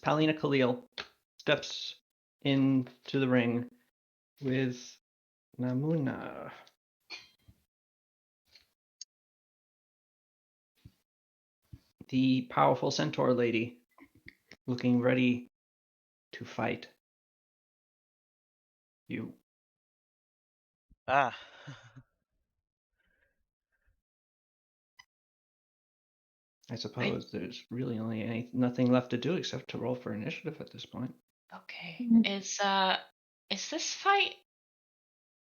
Palina Khalil steps into the ring with Namuna. The powerful centaur lady, looking ready to fight you. Ah. I suppose there's really only nothing left to do except to roll for initiative at this point. Okay. Is this fight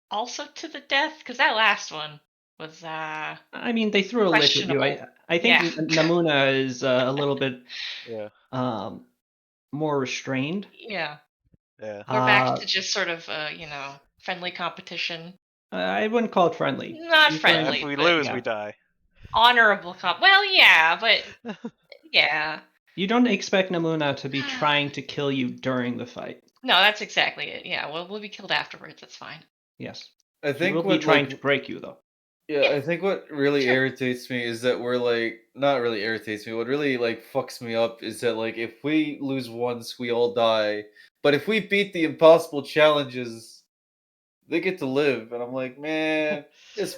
also to the death? Because that last one was I mean, they threw a lich at you. questionable. I think Yeah. Namuna is a little bit Yeah. more restrained. Yeah. Yeah. We're back to just sort of friendly competition. I wouldn't call it friendly. Not He's going- friendly. If we but lose, yeah. we die. Honorable comp. Well, yeah, but yeah. You don't expect Namuna to be trying to kill you during the fight. No, that's exactly it. Yeah, we'll be killed afterwards. That's fine. Yes. I He think will be what trying to break you, though. Yeah, I think what really Sure. irritates me is that we're like not really irritates me. What really like fucks me up is that like if we lose once, we all die. But if we beat the impossible challenges, they get to live. And I'm like, man, this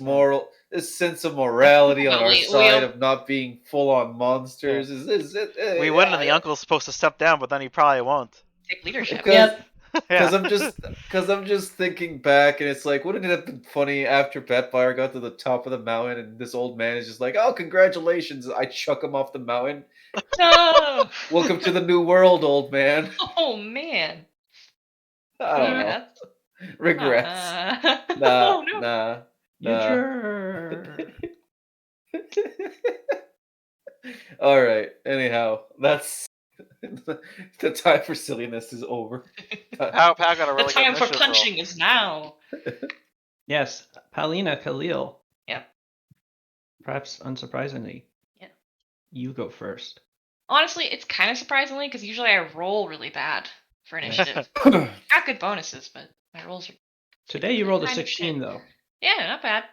sense of morality on But our we side of not being full on monsters We win, and the uncle's supposed to step down, but then he probably won't. take leadership. because Yep. I'm just thinking back, and it's like, wouldn't it have been funny after Batfire got to the top of the mountain, and this old man is just like, "Oh, congratulations!" I chuck him off the mountain. No. Welcome to the new world, old man. Oh man. I don't know. Yeah. Regrets. Oh no. Nah. You jerk. All right. Anyhow, that's the time for silliness is over. Pal got a The really good time for initiative roll. punching is now. Yes, Palina Khalil. Yep. Perhaps unsurprisingly. Yeah. You go first. Honestly, it's kind of surprisingly because usually I roll really bad for initiative. Got good bonuses, but my rolls are. Today you rolled a kind of 16, shit. though. Yeah, not bad.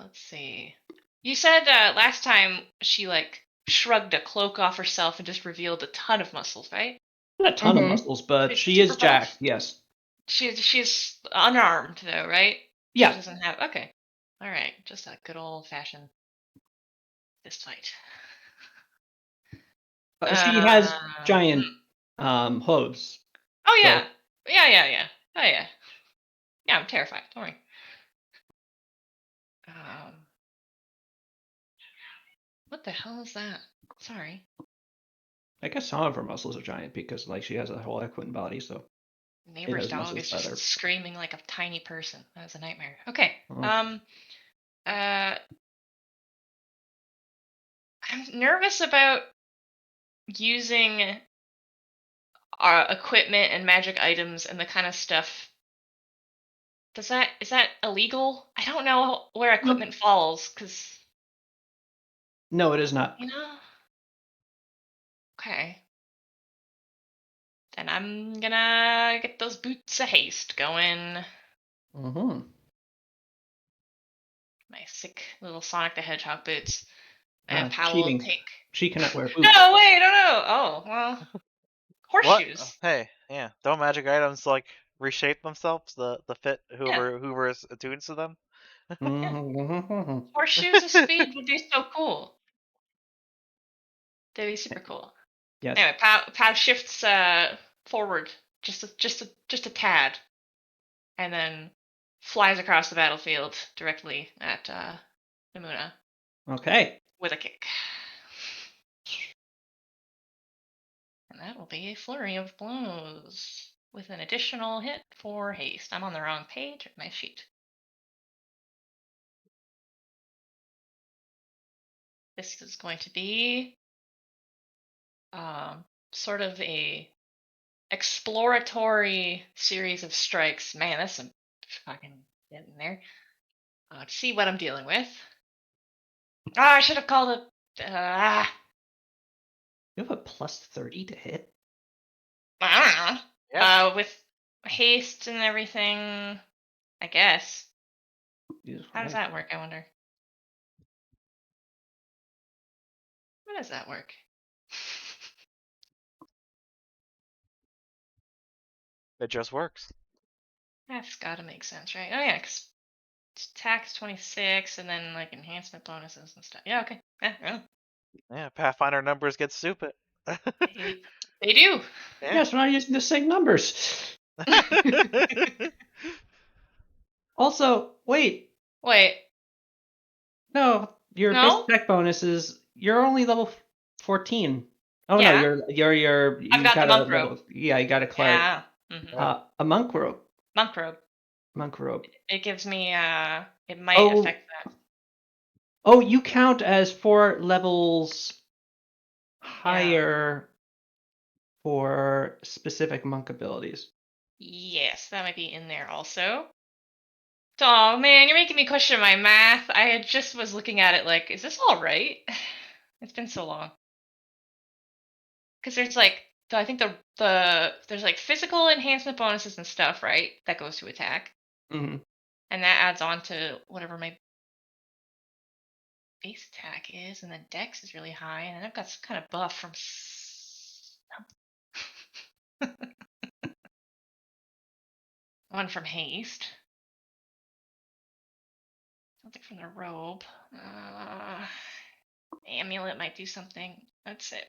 Let's see. You said last time she like shrugged a cloak off herself and just revealed a ton of muscles, right? Not a ton of muscles, but She's she is super buff. jacked. Yes. She's unarmed though, right? Yeah. She doesn't have. Okay. All right. Just a good old fashioned fist fight. She has giant hooves. Oh yeah. Yeah. Oh yeah. Yeah, I'm terrified. Don't worry. What the hell is that? Sorry. I guess some of her muscles are giant because, like, she has a whole equine body, so. Neighbor's dog muscles is just better. screaming like a tiny person. That was a nightmare. Okay. Oh. I'm nervous about using our equipment and magic items and the kind of stuff. Is that illegal? I don't know where equipment falls because. No, it is not. You know. Okay. Then I'm gonna get those boots of haste going. Mm-hmm. My sick little Sonic the Hedgehog boots. Ah, And Powell will cheating. take. She cannot wear boots. No, wait, no. Oh, well. Horseshoes. What? Hey, yeah. Don't magic items like reshape themselves to fit whoever is attuned to them? Mm-hmm. Horseshoes of speed would be so cool. They'd be super cool. Yes. Anyway, Pow shifts forward just a tad, and then flies across the battlefield directly at Namuna. Okay. With a kick. And that will be a flurry of blows with an additional hit for haste. I'm on the wrong page of my sheet. This is going to be sort of a exploratory series of strikes. Man, that's some fucking get in there. To see what I'm dealing with. I should have called it. You have a plus 30 to hit? I don't know. Yeah. With haste and everything, I guess. How does that work, I wonder? How does that work? It just works. That's gotta make sense, right? Oh yeah, because attack's 26, and then like enhancement bonuses and stuff. Yeah, okay. Yeah. Yeah, Pathfinder numbers get stupid. They do. Yeah. Yes, we're not using the same numbers. Also, wait, Wait, no, your base no? attack bonus is you're only level 14. Oh no, Yeah. you I've got got the a monk robe. level. Yeah, you got a cleric. Yeah. Mm-hmm. A monk robe. Monk robe. Monk robe. It gives me it might Oh. affect that. Oh, you count as 4 levels higher for specific monk abilities. Yes, that might be in there also. Oh man, you're making me question my math. I had just was looking at it like, is this all right? It's been so long. Because there's like, I think there's like physical enhancement bonuses and stuff, right? That goes to attack, Mm-hmm. and that adds on to whatever my base attack is, and then Dex is really high, and then I've got some kind of buff from. One from haste. Something from the robe. Amulet might do something. That's it.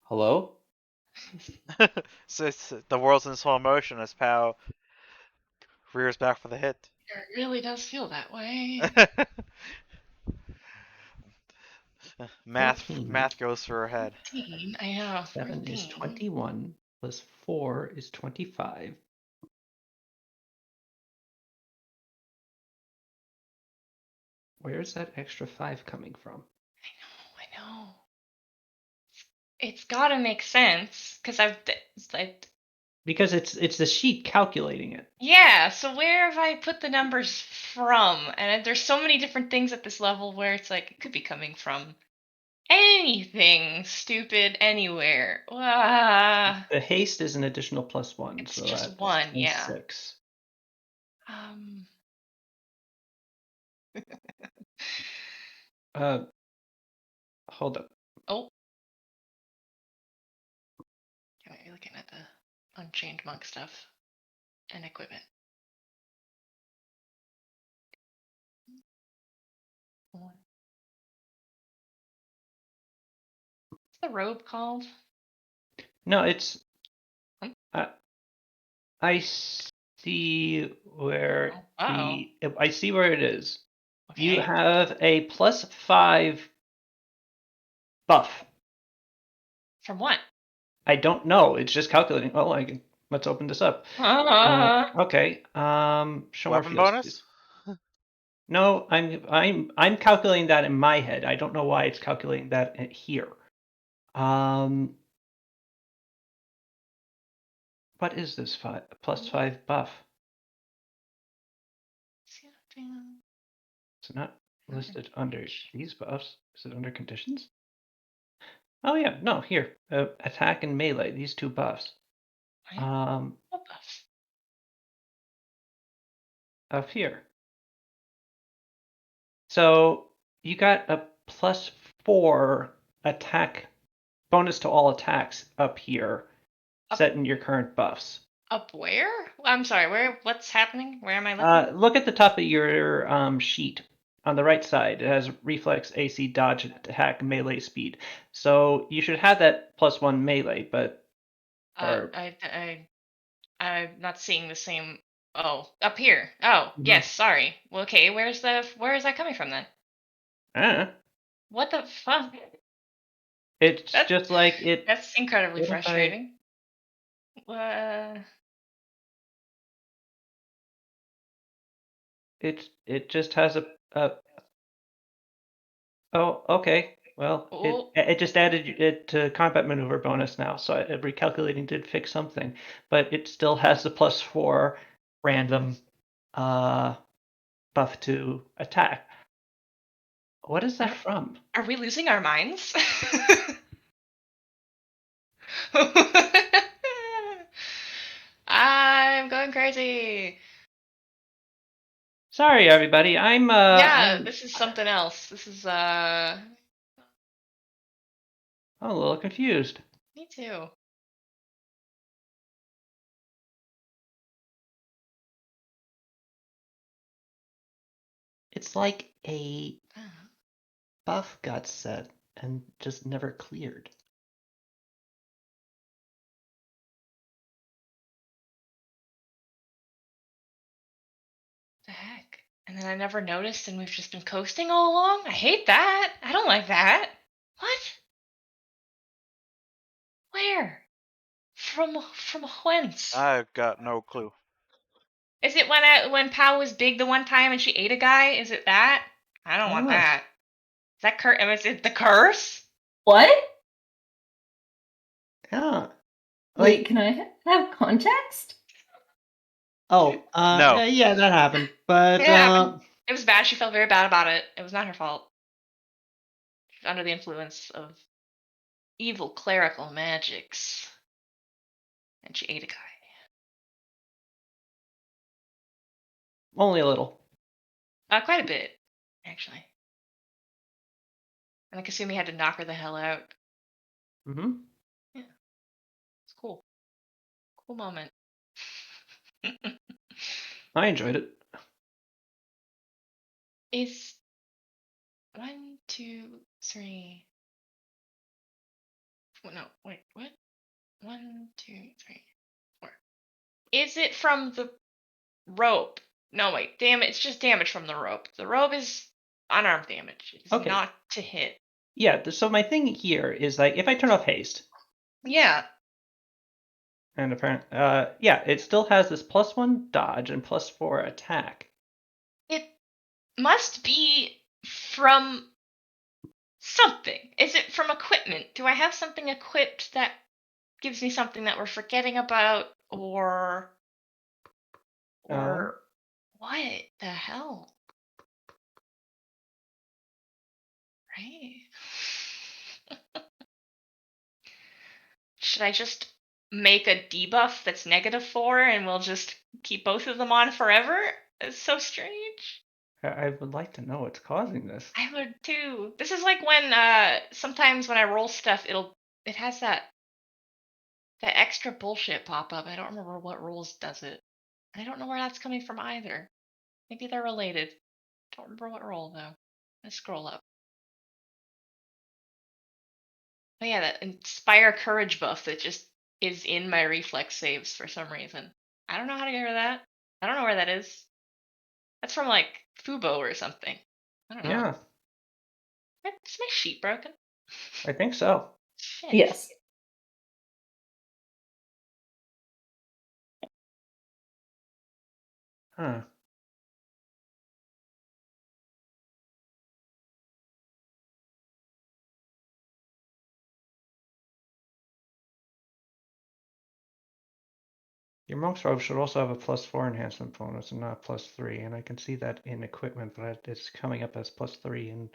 Hello? So the world's in slow motion as Pow rears back for the hit. It really does feel that way. math 14. goes through her head. 14. I know. 7 is 14. 21, plus 4 is 25. Where's that extra 5 coming from? I know. It's gotta make sense because Because it's the sheet calculating it. yeah. So where have I put the numbers from? And there's so many different things at this level where it's like it could be coming from anything stupid anywhere. The haste is an additional plus 1, It's so just that's one, yeah. 6. Um. Hold up. Oh. Okay, you're looking at the Unchained Monk stuff and equipment. What's the robe called? No, it's. Hmm? I see where Oh, uh-oh. I see where it is. You Okay. have a plus 5 buff. From what? I don't know. It's just calculating. Oh, let's open this up. Okay. Show more Weapon fields, bonus? please. No, I'm calculating that in my head. I don't know why it's calculating that here. What is this plus 5 buff? It's not listed under these buffs. Is it under conditions? Oh yeah, no, here. Attack and melee, these 2 buffs. What buffs? Up here. So you got a plus 4 attack bonus to all attacks up here, set in your current buffs. Up where? I'm sorry, where? What's happening? Where am I looking? Look at the top of your sheet. On the right side, it has reflex, AC, dodge, attack, melee, speed. So you should have that plus 1 melee, but I'm not seeing the same. Oh, up here. Oh, yes. Sorry. Well, okay. Where is that coming from then? What the fuck? It's just like it. That's incredibly What if frustrating. It just has a. Oh, okay. Well, Oh. it just added it to combat maneuver bonus now, so recalculating did fix something, but it still has the +4 random buff to attack. What is that from? Are we losing our minds? I'm going crazy. Sorry, everybody. Yeah, this is something else. This is I'm a little confused. me too. It's like a buff got set and just never cleared. The heck? And then I never noticed, and we've just been coasting all along? I hate that. I don't like that. What? Where? From whence? I've got no clue. Is it when Pao was big the one time and she ate a guy? Is it that? I don't want that. Is that is it the curse? What? Yeah. Wait, can I have context? Oh, No. yeah, that happened. But It happened. It was bad. She felt very bad about it. It was not her fault. She was under the influence of evil clerical magics. And she ate a guy. only a little. Quite a bit, actually. And Kasumi had to knock her the hell out. Mm-hmm. It's cool. Cool moment. I enjoyed it. Is 1, 2, 3. No, wait, what? 1, 2, 3, 4. Is it from the rope? No, wait, damn it, it's just damage from the rope. The rope is unarmed damage. It's Okay. not to hit. Yeah, so my thing here is like if I turn off haste, Yeah. and apparently, yeah, it still has this +1 dodge and +4 attack. It must be from something. Is it from equipment? Do I have something equipped that gives me something that we're forgetting about, or what the hell? Right? Should I just make a debuff that's -4 and we'll just keep both of them on forever? It's so strange. I would like to know what's causing this. I would too. This is like when sometimes when I roll stuff, it has that extra bullshit pop up. I don't remember what rolls does it. I don't know where that's coming from either. Maybe they're related. Don't remember what roll though. Let's scroll up. Oh yeah, that Inspire Courage buff that just is in my reflex saves for some reason. I don't know how to get rid of that. I don't know where that is. That's from like Fubo or something. I don't know. Yeah, Is my sheet broken? I think so. Shit. Yes. Huh. Your monk's robe should also have a +4 enhancement bonus and not +3, and I can see that in equipment, but it's coming up as +3 in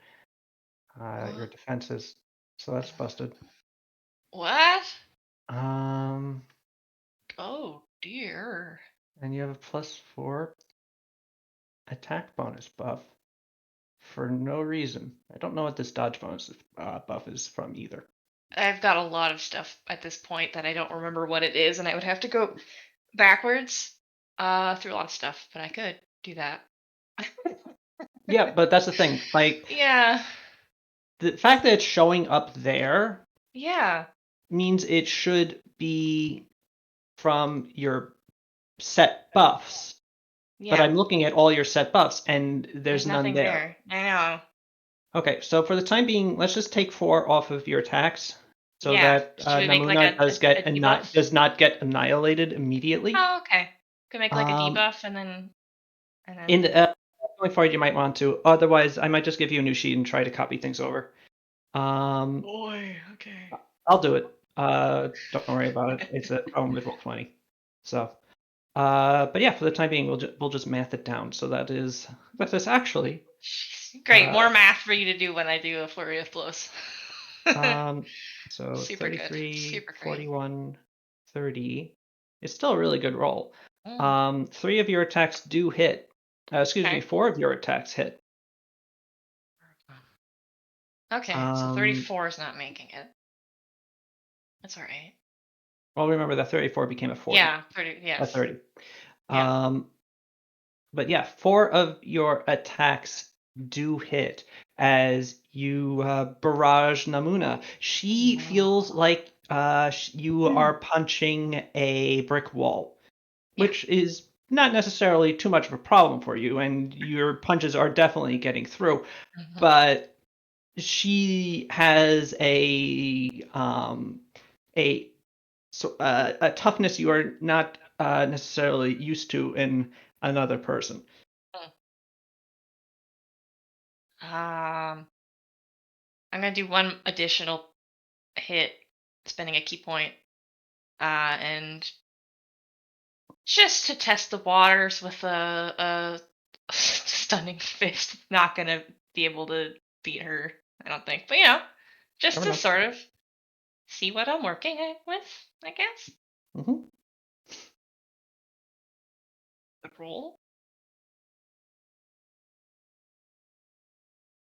your defenses, so that's busted. What? Um, Oh dear. and you have a +4 attack bonus buff for no reason. I don't know what this dodge bonus buff is from either. I've got a lot of stuff at this point that I don't remember what it is, and I would have to go backwards through a lot of stuff, but I could do that. Yeah, but that's the thing. Like, Yeah. the fact that it's showing up there Yeah. means it should be from your set buffs. Yeah. But I'm looking at all your set buffs, and there's none nothing there. I know. Okay, so for the time being, let's just take 4 off of your attacks. so Yeah, that should we make, like, Namuna a debuff? does not get annihilated immediately. Oh, okay. Could make like a Um, debuff and then In going forward, you might want to. Otherwise, I might just give you a new sheet and try to copy things over. boy, okay. I'll do it. Don't worry about it. It's a problem with Roll20. So, but yeah, for the time being, we'll just math it down. So that is actually Great, more math for you to do when I do a flurry of blows. so Super good. 33, Super great. 41, 30. It's still a really good roll. Mm. 3 of your attacks do hit. Excuse me, Okay. 4 of your attacks hit. Okay, so 34 is not making it. That's all right. Well, remember that 34 became a 40. Yeah, 30. Yes. A 30. Yeah. But yeah, 4 of your attacks do hit as you barrage Namuna. She feels like you are punching a brick wall, which is not necessarily too much of a problem for you, and your punches are definitely getting through. Mhm. But she has a toughness you are not necessarily used to in another person. I'm gonna do one additional hit, spending a key point, and just to test the waters with a stunning fist. Not gonna be able to beat her, I don't think. But just Fair to enough. sort of see what I'm working with, I guess. Mm-hmm. The roll.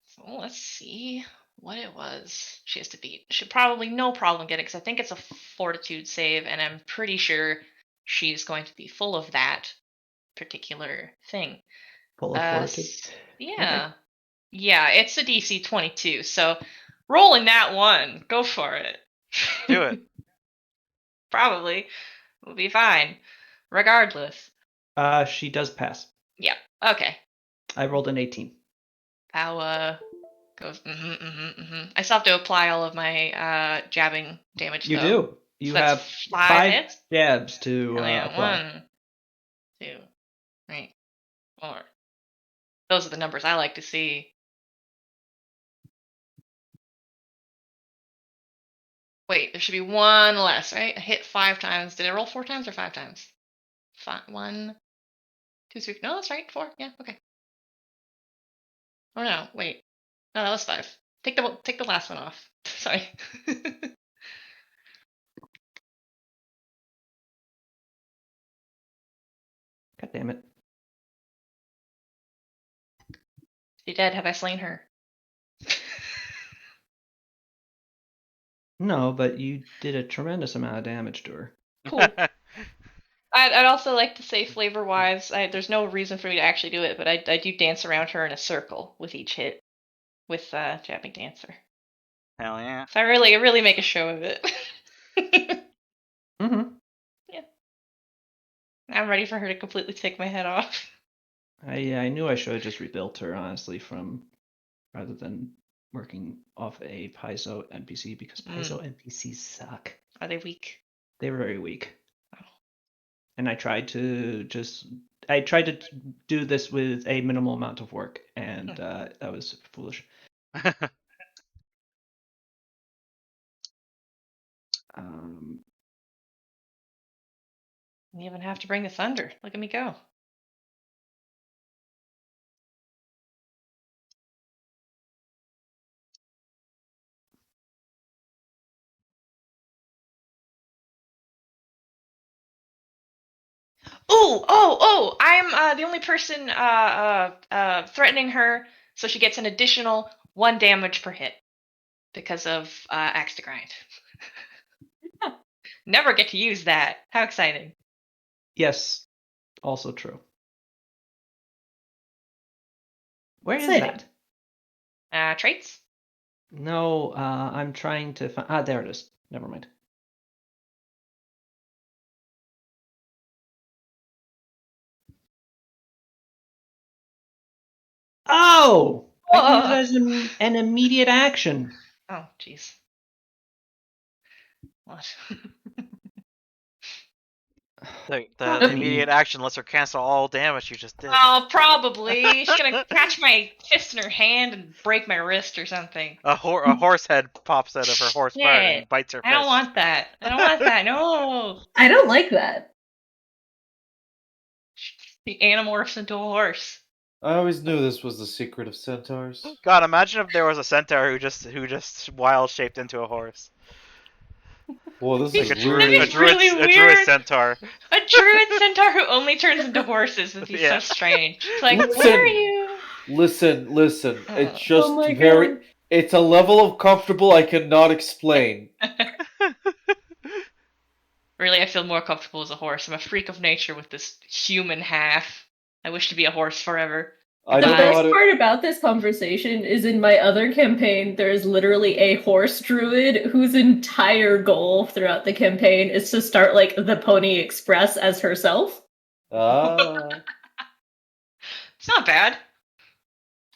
So let's see what it was she has to beat. Should probably no problem get it because I think it's a fortitude save, and I'm pretty sure she's going to be full of that particular thing. Full of fortitude. Yeah. Yeah, it's a DC 22, so rolling that one, go for it. Do it. Probably. We'll be fine. Regardless. She does pass. Yeah, okay. I rolled an 18. Power goes, I still have to apply all of my jabbing damage, You though. do. You So that's have 5 5 hits? jabs to Hell yeah, apply. 1, 2, 3, 4. Those are the numbers I like to see. Wait, there should be one less, right? I hit 5 times. Did I roll 4 times or 5 times? 1, 2, 3. No, that's right. 4. Yeah, okay. Oh no, wait. No, that was 5. Take the last one off. Sorry. God damn it. She dead. Have I slain her? No, but you did a tremendous amount of damage to her. Cool. I'd also like to say, flavor-wise, there's no reason for me to actually do it, but I do dance around her in a circle with each hit with Jabbing Dancer. Hell yeah. So I really make a show of it. Mm-hmm. Yeah. I'm ready for her to completely take my head off. I knew I should have just rebuilt her, honestly, rather than working off a Paizo NPC, because Paizo NPCs suck. Are they weak? They're very weak. Oh. And I tried to do this with a minimal amount of work, and that was foolish. You even have to bring the thunder. Look at me go. I'm the only person threatening her, so she gets an additional 1 damage per hit because of Axe to Grind. Never get to use that. How exciting. Yes, also true. Where is Exciting. that? Traits? No, I'm trying to find. There it is. Never mind. Oh! I can use it as an immediate action. Oh, jeez. What? The immediate action lets her cancel all damage you just did. Oh, probably. She's gonna catch my fist in her hand and break my wrist or something. A horse head pops out of her horse part Shit. and bites her I don't fist. want that. I don't want that. No. I don't like that. The animorphs into a horse. I always knew this was the secret of centaurs. God, imagine if there was a centaur who just wild shaped into a horse. Whoa, this Like is a weird. That'd be really a druid weird. centaur. A druid centaur who only turns into horses would be Yeah. so strange. It's like, Listen. where are you? Listen. It's Oh just my very. God. It's a level of comfortable I cannot explain. Really, I feel more comfortable as a horse. I'm a freak of nature with this human half. I wish to be a horse forever. I The don't know how best to. part about this conversation is in my other campaign, there is literally a horse druid whose entire goal throughout the campaign is to start like the Pony Express as herself. Ah. It's not bad.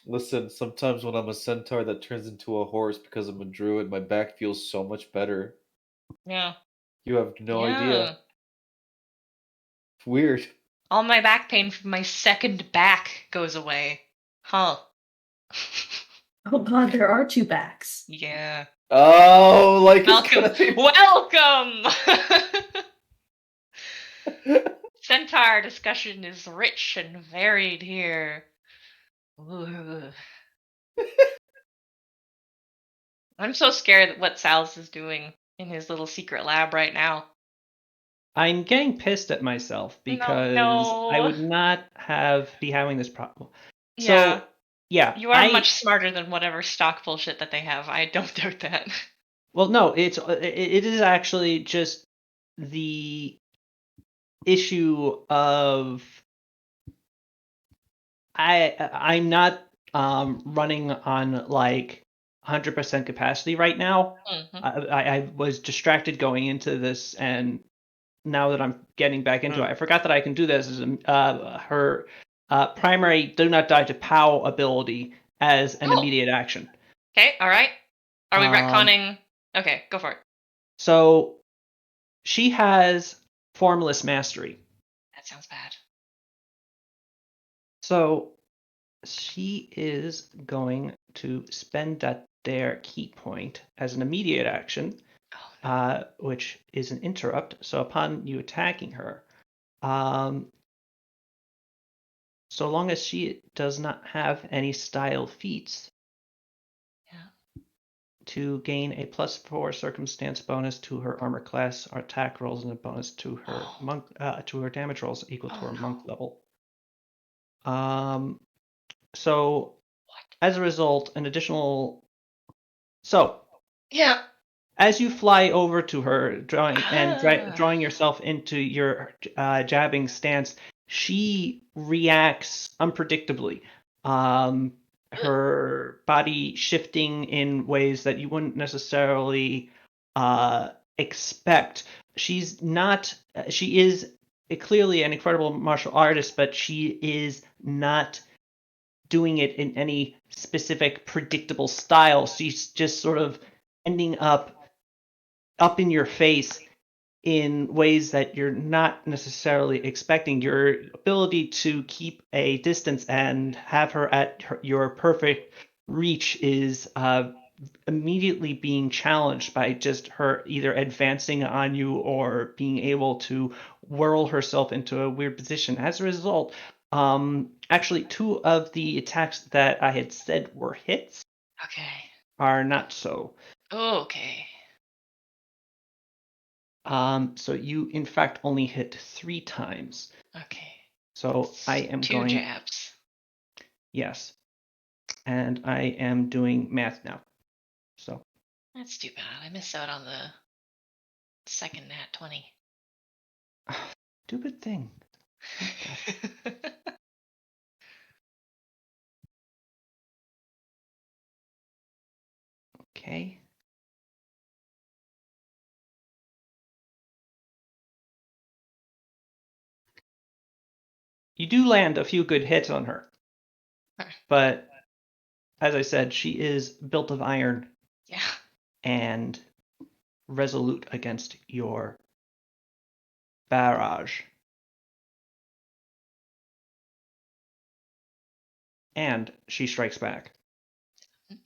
Listen, sometimes when I'm a centaur that turns into a horse because I'm a druid, my back feels so much better. Yeah. You have no Yeah. idea. Weird. All my back pain from my second back goes away. Huh. Oh god, there are two backs. Yeah. Oh, like Welcome. it's gonna be. Welcome! Centaur discussion is rich and varied here. Ooh. I'm so scared what Sal's is doing in his little secret lab right now. I'm getting pissed at myself because No. I would not be having this problem. Yeah. So, yeah, You are much smarter than whatever stock bullshit that they have. I don't doubt that. Well, no, it is actually just the issue of I'm not running on like 100% capacity right now. Mhm. I was distracted going into this, and now that I'm getting back into it, I forgot that I can do this as her primary do not die to POW ability as an Oh. immediate action. Okay, alright. Are we Um, retconning? Okay, go for it. So she has formless mastery. That sounds bad. So she is going to spend that their key point as an immediate action, Oh, no. which is an interrupt. So upon you attacking her, so long as she does not have any style feats, Yeah. to gain a +4 circumstance bonus to her armor class or attack rolls and a bonus to her monk to her damage rolls equal to her monk level. So as a result, an additional. So Yeah. as you fly over to her, drawing yourself into your jabbing stance, she reacts unpredictably. Her body shifting in ways that you wouldn't necessarily expect. She's not. She is clearly an incredible martial artist, but she is not doing it in any specific predictable style. She's just sort of ending up in your face in ways that you're not necessarily expecting. Your ability to keep a distance and have her at your perfect reach is immediately being challenged by just her either advancing on you or being able to whirl herself into a weird position. As a result, actually, 2 of the attacks that I had said were hits Okay. are not so. Okay. So you, in fact, only hit 3 times. Okay. So I am 2 going. jabs. Yes. And I am doing math now. So. That's too bad. I missed out on the second nat 20. Stupid thing. Okay. You do land a few good hits on her. But as I said, she is built of iron. Yeah. And resolute against your barrage. And she strikes back.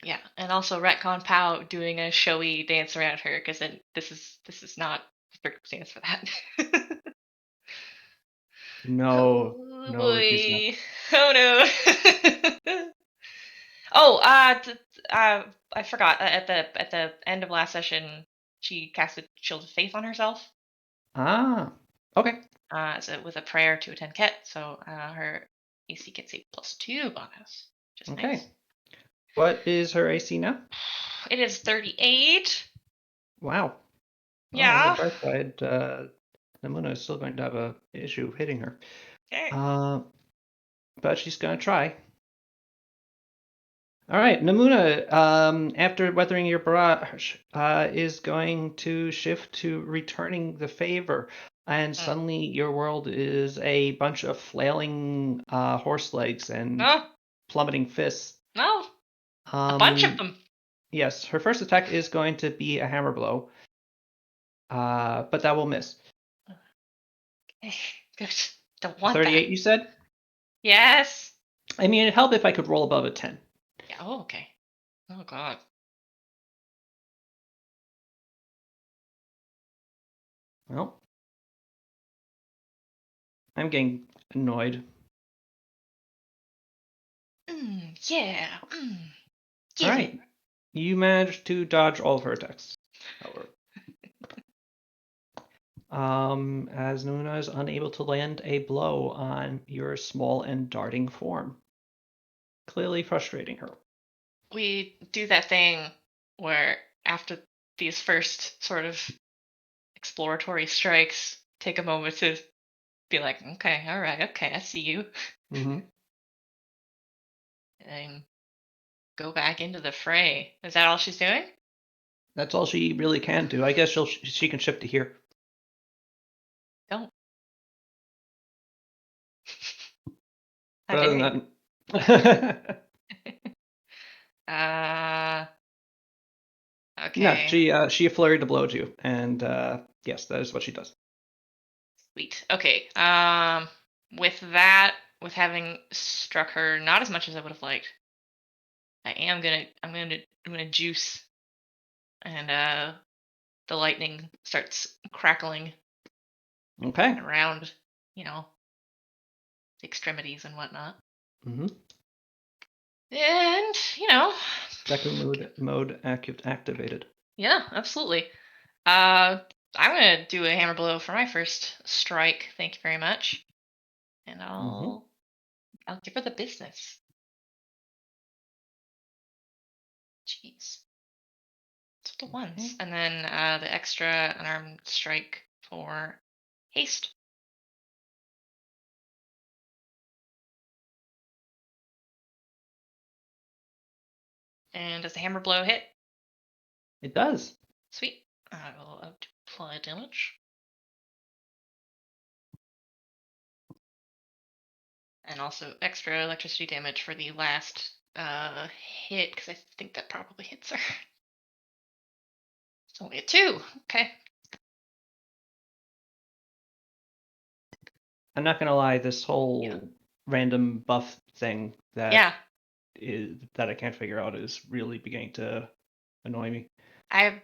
Yeah, and also retcon Pow doing a showy dance around her because this is not the circumstance for that. No, Oh no, it is not. boy! Oh no! Oh, I forgot. At the end of last session, she casted Shield of Faith on herself. Ah, okay. So with a prayer to attend Ket, so her AC gets a +2 bonus. Just Okay. nice. What is her AC now? It is 38. Wow. Well, on the Yeah. bright side, Namuna is still going to have a issue hitting her. Okay. But she's going to try. All right, Namuna, after weathering your barrage, is going to shift to returning the favor. And suddenly your world is a bunch of flailing horse legs and No, plummeting fists. no, a bunch of them. Yes, her first attack is going to be a hammer blow, but that will miss. Good. Don't want 38, that. you said? Yes. I mean, it'd help if I could roll above a 10. Yeah. Oh, okay. Oh God. Well, I'm getting annoyed. Yeah. All Get right, it. you managed to dodge all of her attacks. However, as Nuna is unable to land a blow on your small and darting form, clearly frustrating her. We do that thing where after these first sort of exploratory strikes, take a moment to be like, okay, all right, okay, I see you, Mm-hmm. and go back into the fray. Is that all she's doing? That's all she really can do. I guess she can shift to here. Don't. How But other dare you? than that, no, Okay. she flurried to blow you, and yes, that is what she does. Sweet. Okay. With that, with having struck her not as much as I would have liked, I'm gonna juice, and the lightning starts crackling Okay. around, you know, the extremities and whatnot. Mm-hmm. And you know, Deku mode activated. yeah, absolutely. I'm gonna do a hammer blow for my first strike. Thank you very much, and I'll give her the business. Jeez. So the ones. Okay. And then the extra unarmed strike for haste. And does the hammer blow hit? It does. Sweet. I will apply damage. And also extra electricity damage for the last hit, because I think that probably hits her. It's only a 2. Okay. I'm not gonna lie, this whole random buff thing that Yeah. that I can't figure out is really beginning to annoy me. I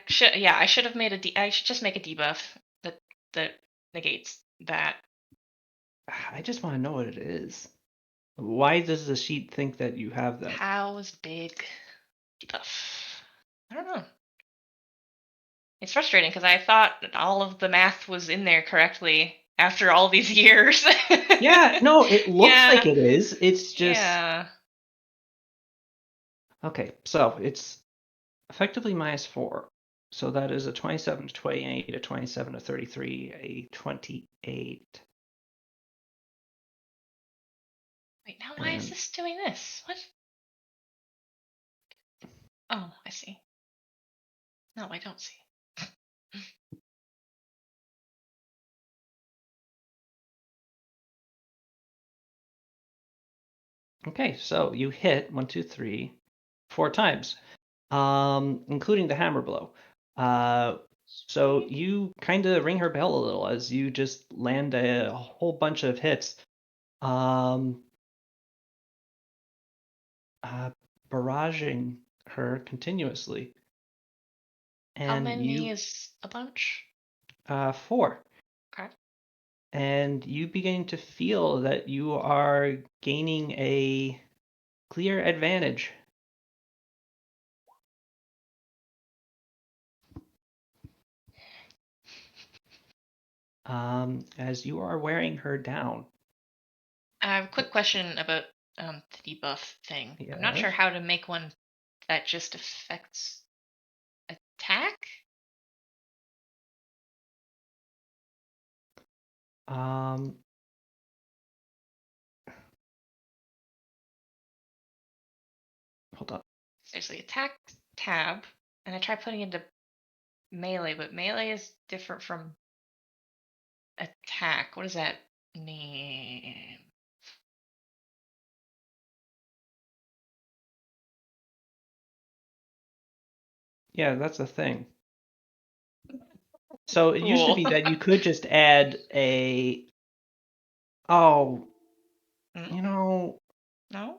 should have made I should just make a debuff that negates that. I just want to know what it is. Why does the sheet think that you have that? How's big debuff? I don't know. It's frustrating because I thought that all of the math was in there correctly after all these years. Yeah, no, it looks Yeah. like it is. It's just Yeah. okay. So it's effectively -4. So that is a 27 to 28, a 27 to 33, a 28. Wait, now why is And this doing this? What? Oh, I see. No, I don't see. okay, so you hit 1, 2, 3, 4 times, including the hammer blow. So you kind of ring her bell a little as you just land a whole bunch of hits, um, uh, barraging her continuously. How And many you, is a bunch? 4. Okay. And you begin to feel that you are gaining a clear advantage. As you are wearing her down. I have a quick question about the debuff thing. I'm not sure Yes. how to make one that just affects attack. Um, hold on. Seriously, attack tab, and I try putting into melee, but melee is different from attack. What does that mean? Yeah, that's the thing. So it used to Cool. be that you could just add a. Oh, Mm, you know, no?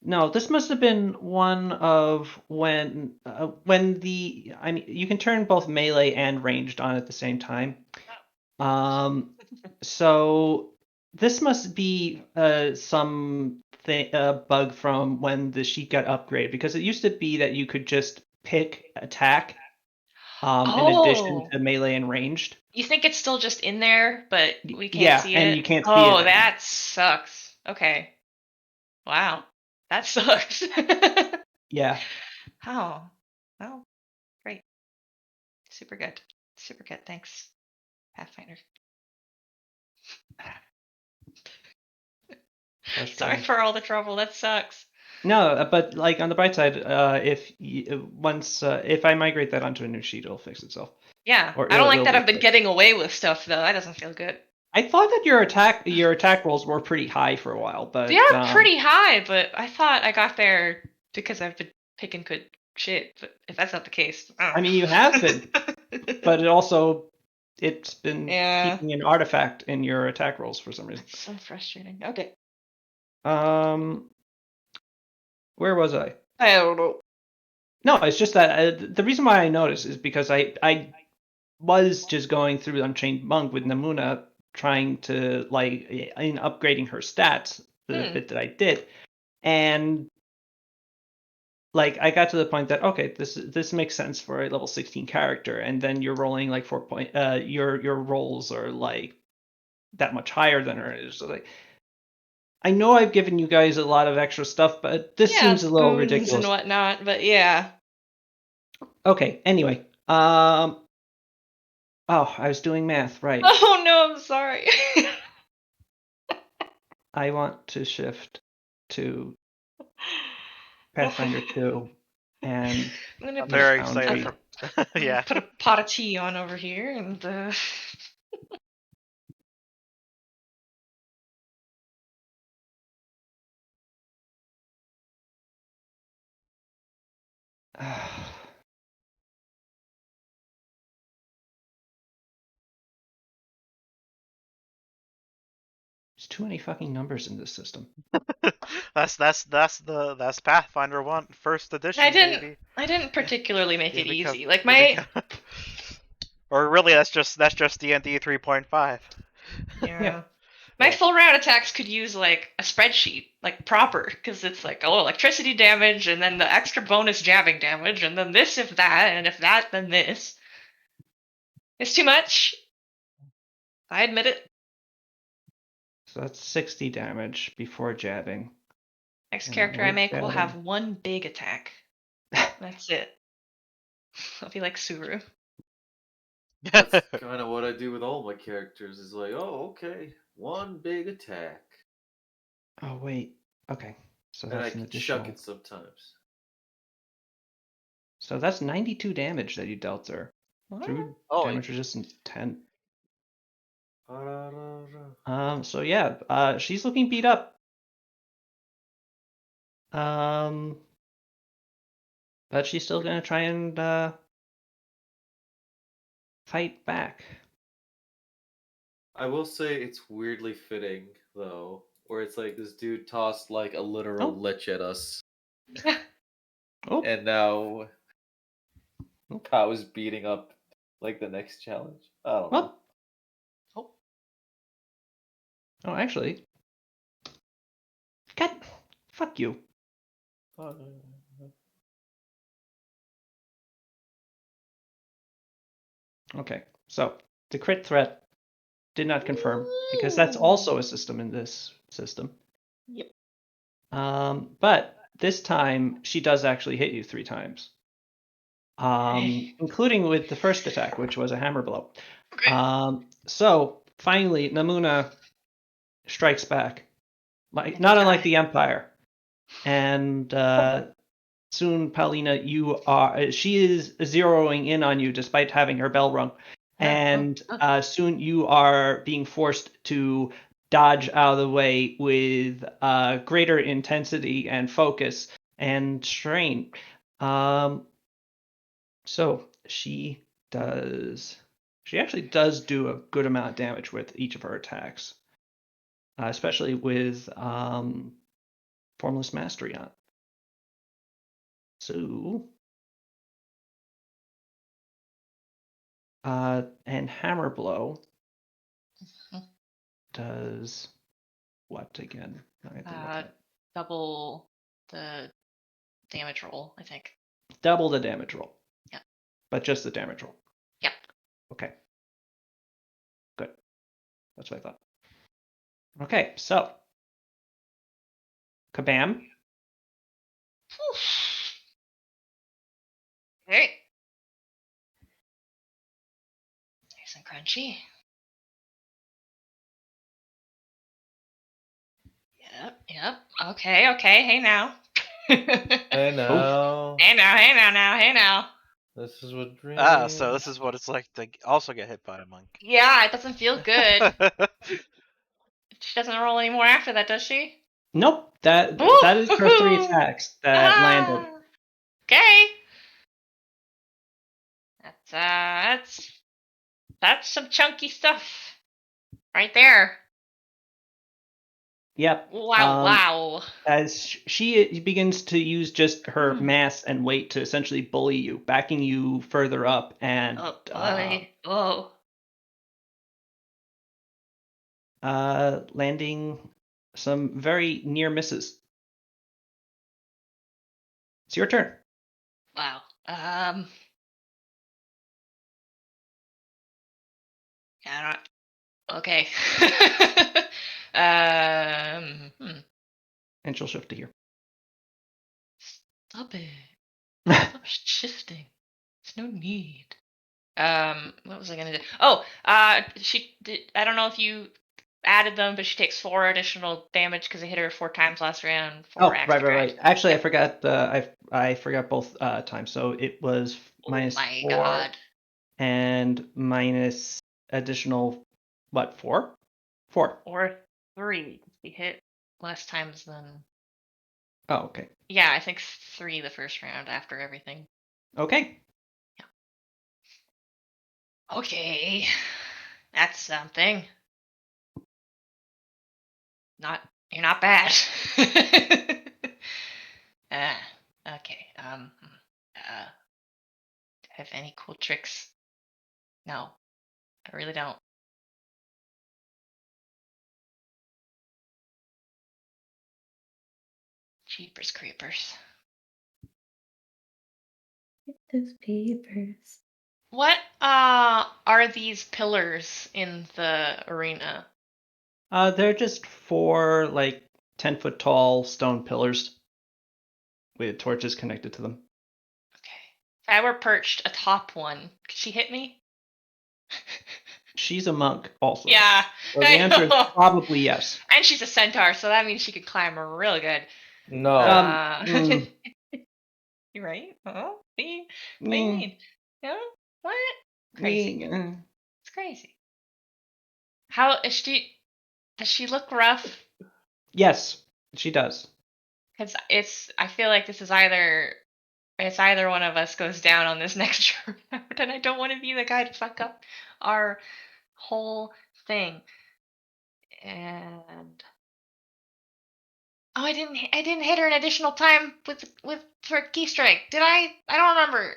no. This must have been one of when the. I mean, you can turn both melee and ranged on at the same time. So this must be some bug from when the sheet got upgraded because it used to be that you could just pick attack in addition Oh, to melee and ranged. you think it's still just in there, but we can't Yeah, see and it? you can't see it Oh, anymore. that sucks. Okay. Wow. That sucks. Yeah. Oh. Well, great. Super good. Super good. Thanks, Pathfinder. Sorry Frustrating. for all the trouble. That sucks. No, but like on the bright side, if I migrate that onto a new sheet, it'll fix itself, Yeah. or I don't like it'll that look I've been good. getting away with stuff though. That doesn't feel good. I thought that your attack rolls were pretty high for a while, They but are pretty high, but I thought I got there because I've been picking good shit. But if that's not the case, I mean you have been, but it's been yeah, keeping an artifact in your attack rolls for some reason. so frustrating. Okay, Um, where was I? I don't know. No, it's just that the reason why I noticed is because I was just going through Unchained Monk with Namuna trying to like in upgrading her stats the Hmm. bit that I did, and like I got to the point that okay, this makes sense for a level 16 character, and then you're rolling like 4 point your rolls are like that much higher than hers. So like I know I've given you guys a lot of extra stuff, but this Yeah, seems a little boons and ridiculous. whatnot, but yeah. Okay, anyway, oh, I was doing math, right. Oh no, I'm sorry. I want to shift to Pathfinder 2 and I'm gonna I'm put a use very excited Foundry. for. I'm gonna Yeah. put a pot of tea on over here and There's too many fucking numbers in this system. That's Pathfinder 1 first edition, baby. I didn't particularly make Yeah, it because easy. Like yeah, my or really that's just D&D 3.5. Yeah. yeah. My Yeah. full round attacks could use like a spreadsheet, like proper, because it's like, oh, electricity damage, and then the extra bonus jabbing damage, and then this if that, and if that, then this. It's too much. I admit it. So that's 60 damage before jabbing. Next And then character I with make will have jabbing. one big attack. That's it. I'll be like Suru. That's kind of what I do with all my characters. Is like, oh, okay, one big attack, Oh, wait. Okay. So and I that's an can chuck additional. it sometimes. So that's 92 damage that you dealt her. Through Oh, damage resistance 10. Ba-da-da-da. So yeah, she's looking beat up. Um, but she's still gonna try and fight back. I will say it's weirdly fitting though, where it's like this dude tossed like a literal Oh. lich at us, Oh, and now Pow is beating up like the next challenge. I don't know. well. Oh, actually. God, fuck you. Okay, so the crit threat did not confirm because that's also a system in this system. Yep. But this time she does actually hit you 3 times, including with the first attack, which was a hammer blow. Okay. So finally, Namuna strikes back, like And not you unlike die. the Empire, and soon, Paulina, you are. She is zeroing in on you despite having her bell rung, and soon you are being forced to dodge out of the way with greater intensity and focus and strain. So she does. She actually does do a good amount of damage with each of her attacks, especially with Formless Mastery on. So, and Hammer Blow does what again? I have to look at. Double the damage roll, I think. Double the damage roll. Yeah. But just the damage roll. Yep. Okay. Good. That's what I thought. Okay, so kabam. Alright. Nice and crunchy. Yep. Okay, hey now. Hey now, Hey now. this is what dreams. Ah, so this is what it's like to also get hit by a monk. Yeah, it doesn't feel good. She doesn't roll anymore after that, does she? Nope. That is her 3 attacks that landed. Okay. That's some chunky stuff. Right there. Yep. Wow. As she begins to use just her mass and weight to essentially bully you, backing you further up and Oh boy. Oh. landing some very near misses. It's your turn. Wow. Yeah. Okay. Hmm. And she'll shift to here. Stop it. Stop shifting. There's no need. What was I gonna do? Oh, she did. I don't know if you added them, but she takes 4 additional damage because I hit her 4 times last round. 4 Oh, axe right. drag. Actually, I forgot. I forgot both times. So it was Oh my -4 god. and minus additional what 4? 4. Or 3. She hit less times than. Oh, okay. Yeah, I think 3 the first round after everything. Okay. Okay. That's something. You're not bad. Okay. Do I have any cool tricks? No, I really don't. Jeepers creepers. Those papers. What are these pillars in the arena? They're just 4 like 10-foot tall stone pillars with torches connected to them. Okay. If I were perched atop one, could she hit me? She's a monk also. Yeah, So the I answer is know. probably yes. And she's a centaur, so that means she could climb real good. No. You right? Huh? What do you mm, mean? No? What? Crazy. mm, It's crazy. How is she? Does she look rough? Yes, she does. Because I feel like this is either it's either one of us goes down on this next round, and I don't want to be the guy to fuck up our whole thing. And I didn't hit her an additional time with for key strike, did I? I don't remember.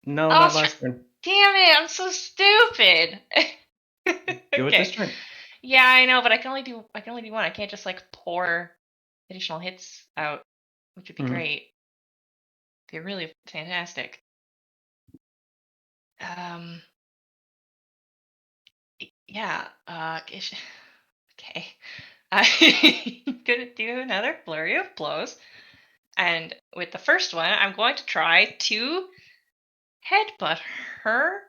No, Oh, not last turn. damn it! I'm so stupid. Do it this Okay. turn. Yeah, I know, but I can only do one. I can't just like pour additional hits out, which would be Mhm. great. Be really fantastic. Yeah. Okay. I'm gonna do another flurry of blows, and with the first one, I'm going to try to headbutt her.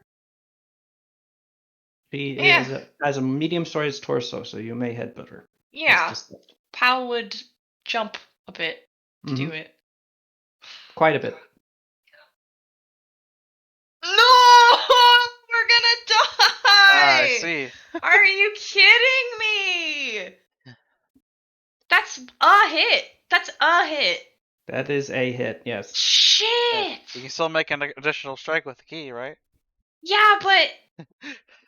She Yeah. has a medium-sized torso, so you may headbutt her. Yeah. As discussed. Pal would jump a bit to do Mhm. it. Quite a bit. No! We're gonna I die! see. Are you kidding me? That's a hit. That's a hit. That is a hit, yes. Yeah. Shit! You can still make an additional strike with the key, right? Yeah, but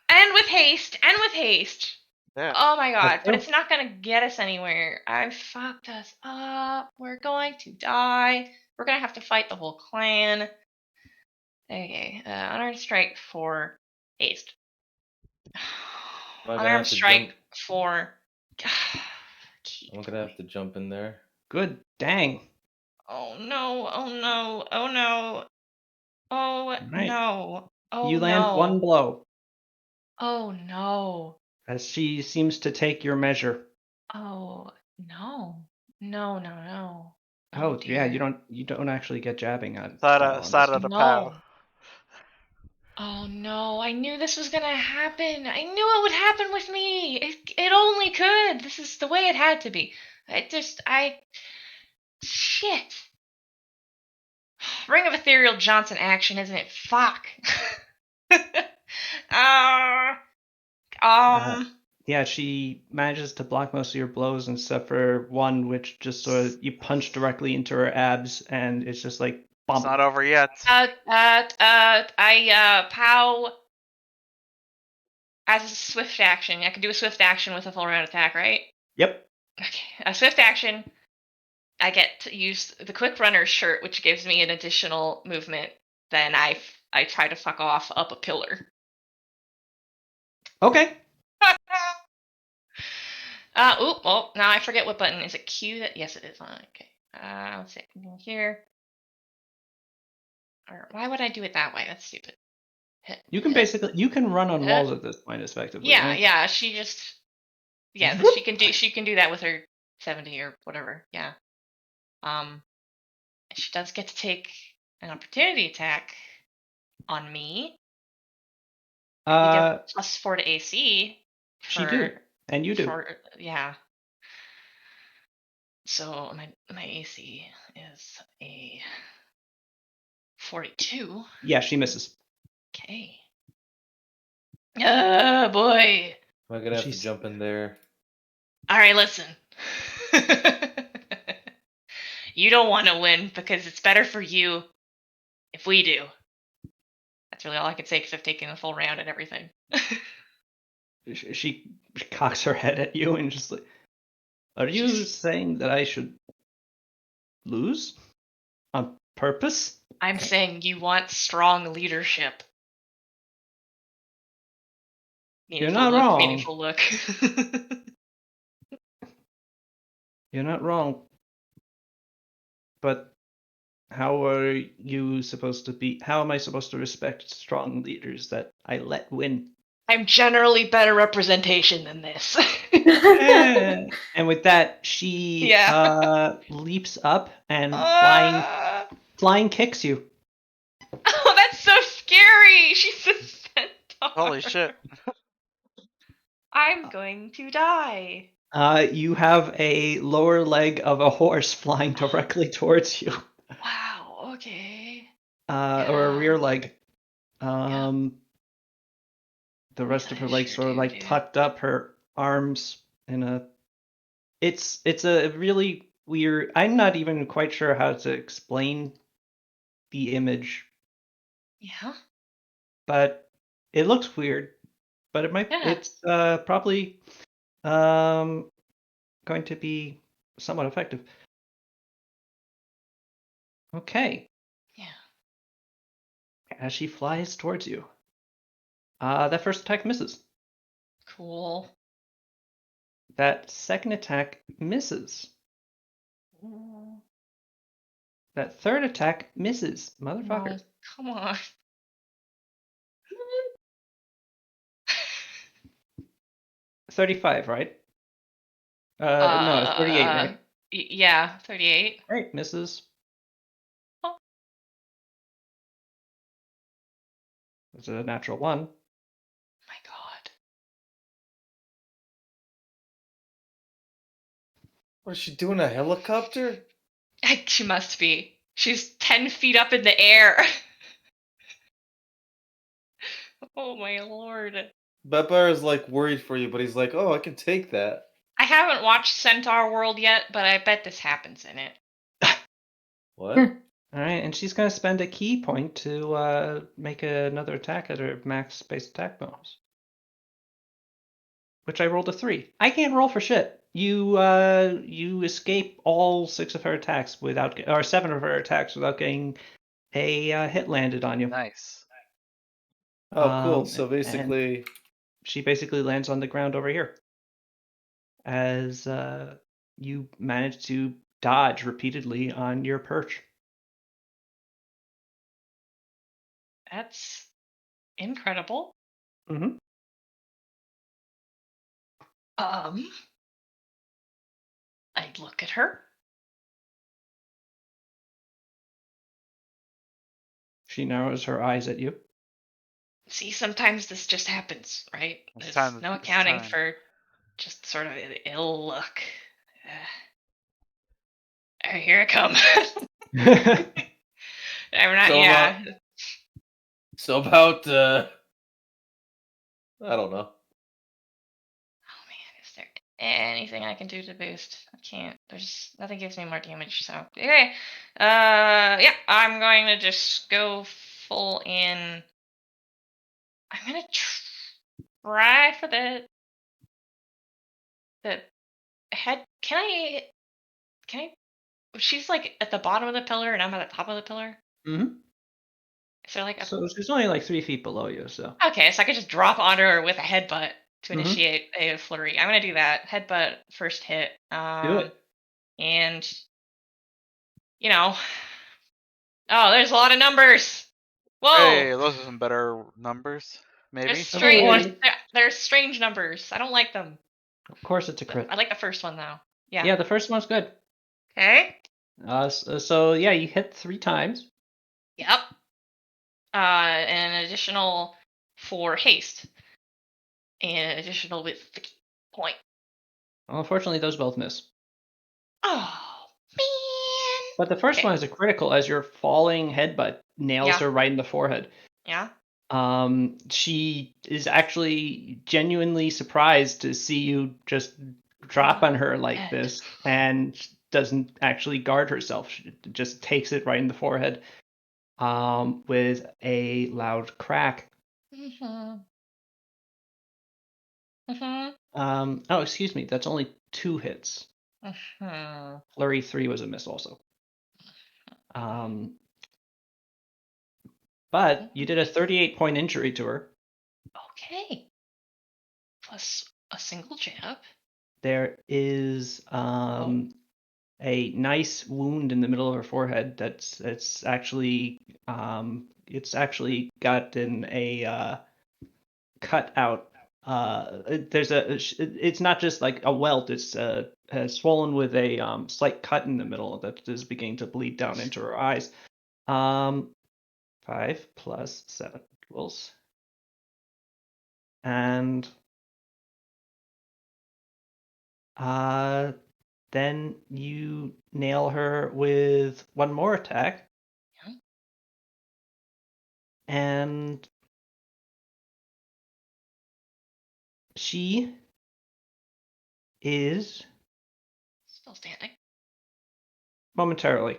and with haste. Yeah. Oh my god, That's but true. it's not gonna get us anywhere. I fucked us up. We're going to die. We're gonna have to fight the whole clan. Okay, unarmed strike for haste. Am I gonna Unarmed have to strike jump? for. I'm gonna have to jump in there. Good dang. Oh no! Oh no! Oh no! Oh Right. no! Oh You land one no! blow Oh no! as she seems to take your measure. Oh no! No! No! No! Oh Oh yeah, dear! you don't actually get jabbing on Side this of one. the POW. No! Oh no! I knew this was gonna happen. I knew it would happen with me. It only could. This is the way it had to be. Shit. Ring of Ethereal Johnson action, isn't it? Fuck. uh, Yeah, she manages to block most of your blows except for one, which just sort of you punch directly into her abs, and it's just like It's bump. not over yet. POW as a swift action. I can do a swift action with a full round attack, right? Yep. Okay. A swift action. I get to use the quick runner's shirt, which gives me an additional movement. Then I try to fuck off up a pillar. Okay. Well, now I forget what button. Is it Q? Yes, it is. Okay. Let's see. Here. Or why would I do it that way? That's stupid. You can run on walls at this point effectively. Yeah, Right? yeah. She can do that with her 70 or whatever. Yeah. She does get to take an opportunity attack on me. You get +4 to AC. She do, and you do. Yeah. So my AC is a 42. Yeah, she misses. Okay. Oh boy. Am I gonna have to She's- jump in there? All right, listen. You don't want to win because it's better for you if we do. That's really all I can say because I've taken the full round and everything. She cocks her head at you and just like, are you saying that I should lose on purpose? I'm saying you want strong leadership. You're not wrong. Meaningful look. You're not wrong. But how are you supposed to be? How am I supposed to respect strong leaders that I let win? I'm generally better representation than this. And with that, she leaps up and flying kicks you. Oh, that's so scary! She's a centaur. Holy shit. I'm going to die. You have a lower leg of a horse flying directly towards you. Wow, okay. Or a rear leg. Yeah. The rest of her legs sure sort of do, like dude. tucked up, her arms in a. It's a really weird. I'm not even quite sure how to explain the image, Yeah. but it looks weird. But Yeah. it's probably going to be somewhat effective. Okay, Yeah. as she flies towards you. That first attack misses. Cool. That second attack misses. That third attack misses. Motherfucker. No, come on. 35, right? No, 38, right? Yeah, 38. Right, misses. Oh. It's a natural 1. My God. What is she doing? A helicopter? She must be. She's 10 feet up in the air. Oh my lord. Bepar is like worried for you, but he's like, "Oh, I can take that." I haven't watched Centaur World yet, but I bet this happens in it. What? Alright, and she's going to spend a key point to make another attack at her max base attack bonus. Which I rolled a 3. I can't roll for shit. You escape all 6 of her attacks without, or 7 of her attacks without getting a hit landed on you. Nice. Oh, cool. Um, So and basically, she basically lands on the ground over here. As you manage to dodge repeatedly on your perch. That's incredible. Mm-hmm. I look at her. She narrows her eyes at you. See, sometimes this just happens, right? It's There's time- no it's accounting time. for just sort of ill luck. Here I come. I'm not. So Yeah. about I don't know. Oh man, is there anything I can do to boost? I can't. There's nothing gives me more damage. So okay. Yeah, I'm going to just go full in. I'm gonna try for the head. Can I? She's like at the bottom of the pillar, and I'm at the top of the pillar. Mm-hmm. Is there like a? So she's only like 3 feet below you, so. Okay, so I could just drop onto her with a headbutt to Mhm. initiate a flurry. I'm gonna do that. Headbutt first hit. Do it. And you know, oh, there's a lot of numbers. Whoa, Hey, those are some better numbers. there's Maybe. strange. Hey. There's strange numbers. I don't like them. Of course it's a crit. I like the first one though. Yeah. Yeah, the first one's good. Okay. So yeah, you hit 3 times. Yep. And an additional 4 haste, and an additional with the key point. Well, unfortunately, those both miss. Oh man. But the first Okay. one is a critical as your falling headbutt nails Yeah. her right in the forehead. Yeah. She is actually genuinely surprised to see you just drop on her like Dead. this and doesn't actually guard herself. She just takes it right in the forehead with a loud crack. Mhm. Mhm. Oh, excuse me. That's only 2 hits. Mhm. Flurry 3 was a miss also. But you did a 38-point injury to her. Okay. Plus a single jab. There is a nice wound in the middle of her forehead. It's actually gotten a cut out. It's not just like a welt. It's has swollen with a slight cut in the middle that is beginning to bleed down into her eyes. 5 plus 7 equals. And then you nail her with one more attack. Yeah. And she is Still standing. momentarily.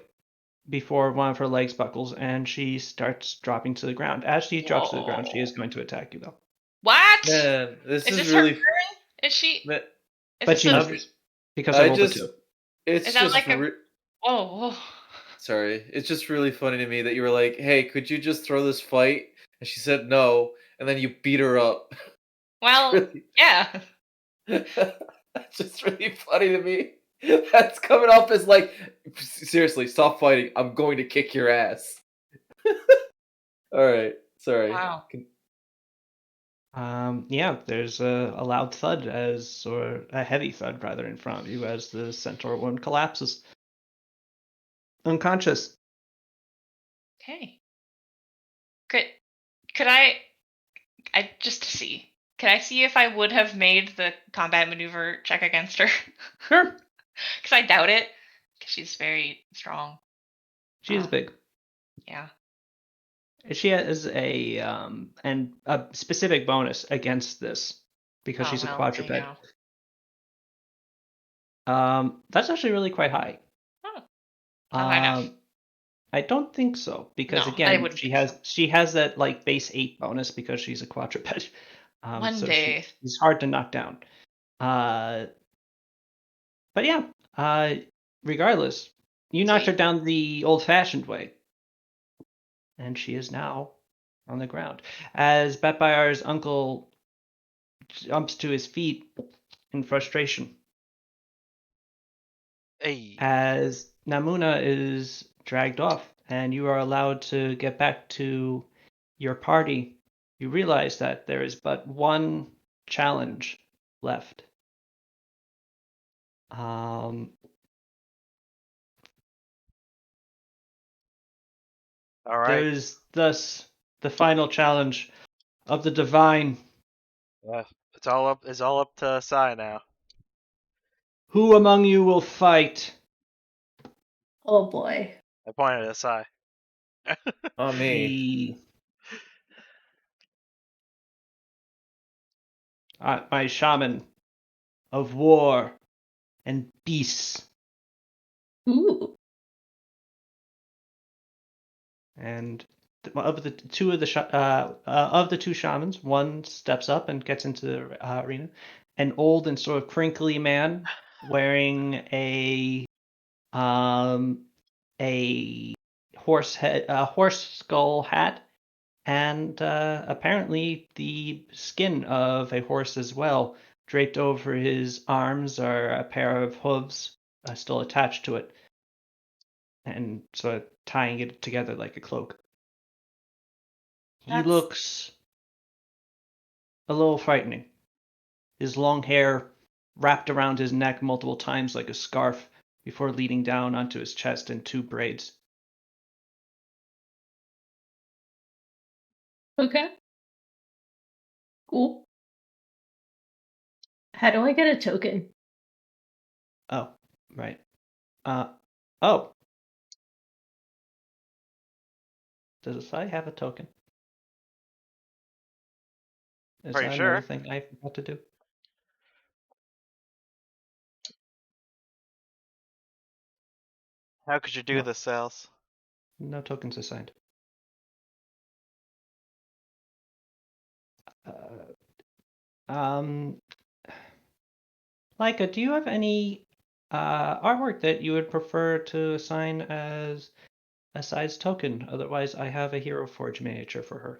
before one of her legs buckles and she starts dropping to the ground. As she drops to the ground, she is going to attack you, though. What? Man, this Is is this her really. turn? Is she? Man, Is But this she a? misses because I I rolled a just. 2. It's Is that just. like a? Whoa. Sorry. It's just really funny to me that you were like, hey, could you just throw this fight? And she said no, and then you beat her up. Well, Really- yeah. That's just really funny to me. That's coming off as like, seriously, stop fighting. I'm going to kick your ass. Alright, sorry. Wow. Yeah, there's a loud thud or a heavy thud rather, in front of you as the centaur one collapses. Unconscious. Okay. Could I just to see? Could I see if I would have made the combat maneuver check against her? Sure. Because I doubt it. Because she's very strong. She is Um, big. Yeah. She has a specific bonus against this because Oh she's a well. There you quadruped. go. That's actually really quite high. Oh, not high enough. I don't think so because No, I again, wouldn't she think so. has that like base 8 bonus because she's a quadruped. One So day. she's hard to knock down. But yeah, regardless, you knocked her Sweet. down the old-fashioned way, and she is now on the ground. As Batbayar's uncle jumps to his feet in frustration, Hey. as Namuna is dragged off, and you are allowed to get back to your party, you realize that there is but one challenge left. Um, All right. there's thus the final challenge of the divine. Yeah. It's all up to Sai now. Who among you will fight? Oh boy. I pointed at Sai. On me. My shaman of war and beasts. Ooh. And of the two shamans, one steps up and gets into the arena. An old and sort of crinkly man wearing a horse skull hat, and apparently the skin of a horse as well. Draped over his arms are a pair of hooves still attached to it, and sort of tying it together like a cloak. He That's looks a little frightening. His long hair wrapped around his neck multiple times like a scarf before leading down onto his chest in 2 braids. okay. Cool. How do I get a token? Oh, right. Oh. Does I have a token? Is Pretty that another sure. thing I forgot to do? How could you do No. this, Sales? No tokens assigned. Um, Laika, do you have any artwork that you would prefer to assign as a size token? Otherwise, I have a Hero Forge miniature for her.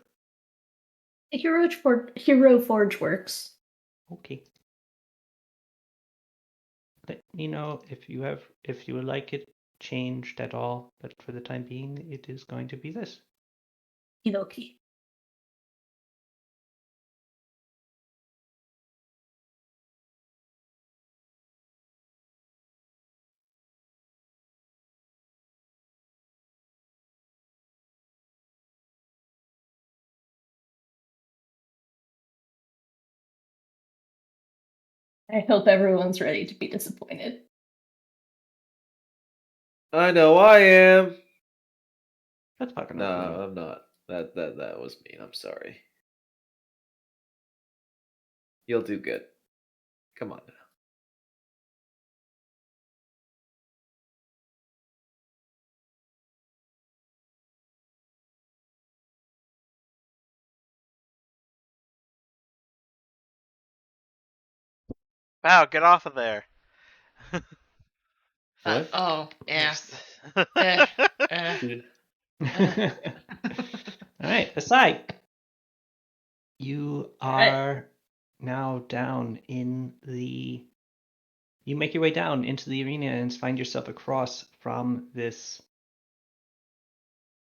Hero Forge works. Okay. Let me know if you would like it changed at all, but for the time being, it is going to be this. Hidoki. I hope everyone's ready to be disappointed. I know I am. That's fucking No, rude. I'm not. That was mean. I'm sorry. You'll do good. Come on now. Wow, get off of there. What? Oh, yeah. All Uh. All right, aside. You Alright. are now down in the. You make your way down into the arena and find yourself across from this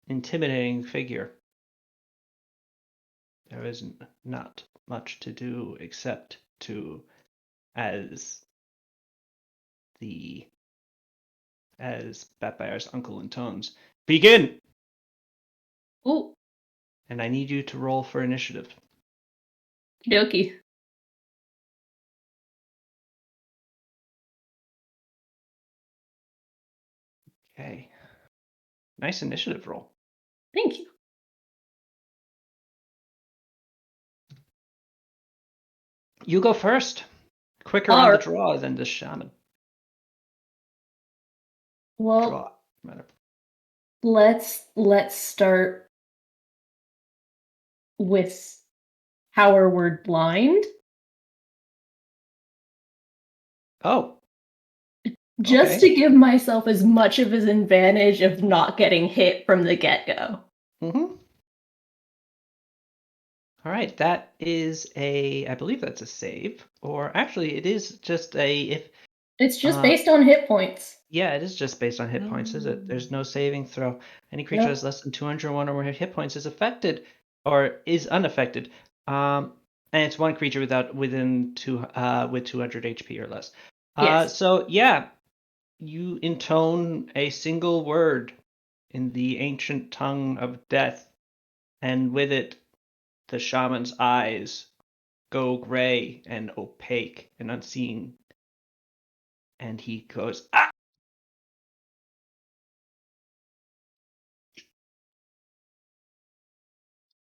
intimidating figure. There is not much to do except to, as Batbear's uncle intones, begin! Ooh, And I need you to roll for initiative. dokie. Okay. Nice initiative roll. Thank you. You go first. Quicker on the Alright. draw than the shaman. Well, Draw, rather. let's start with how are word blind. Oh, Just okay. to give myself as much of an advantage of not getting hit from the get-go. Mm-hmm. All right, that is a. I believe that's a save, or actually, it is just a. If It's just based on hit points. yeah, it is just based on hit points, is it? There's no saving throw. Any creature Nope. has less than 201 or more hit points is affected, or is unaffected. And it's one creature within with 200 HP or less. Yes. So yeah, you intone a single word in the ancient tongue of death, and with it, the shaman's eyes go gray and opaque and unseeing. And he goes, ah!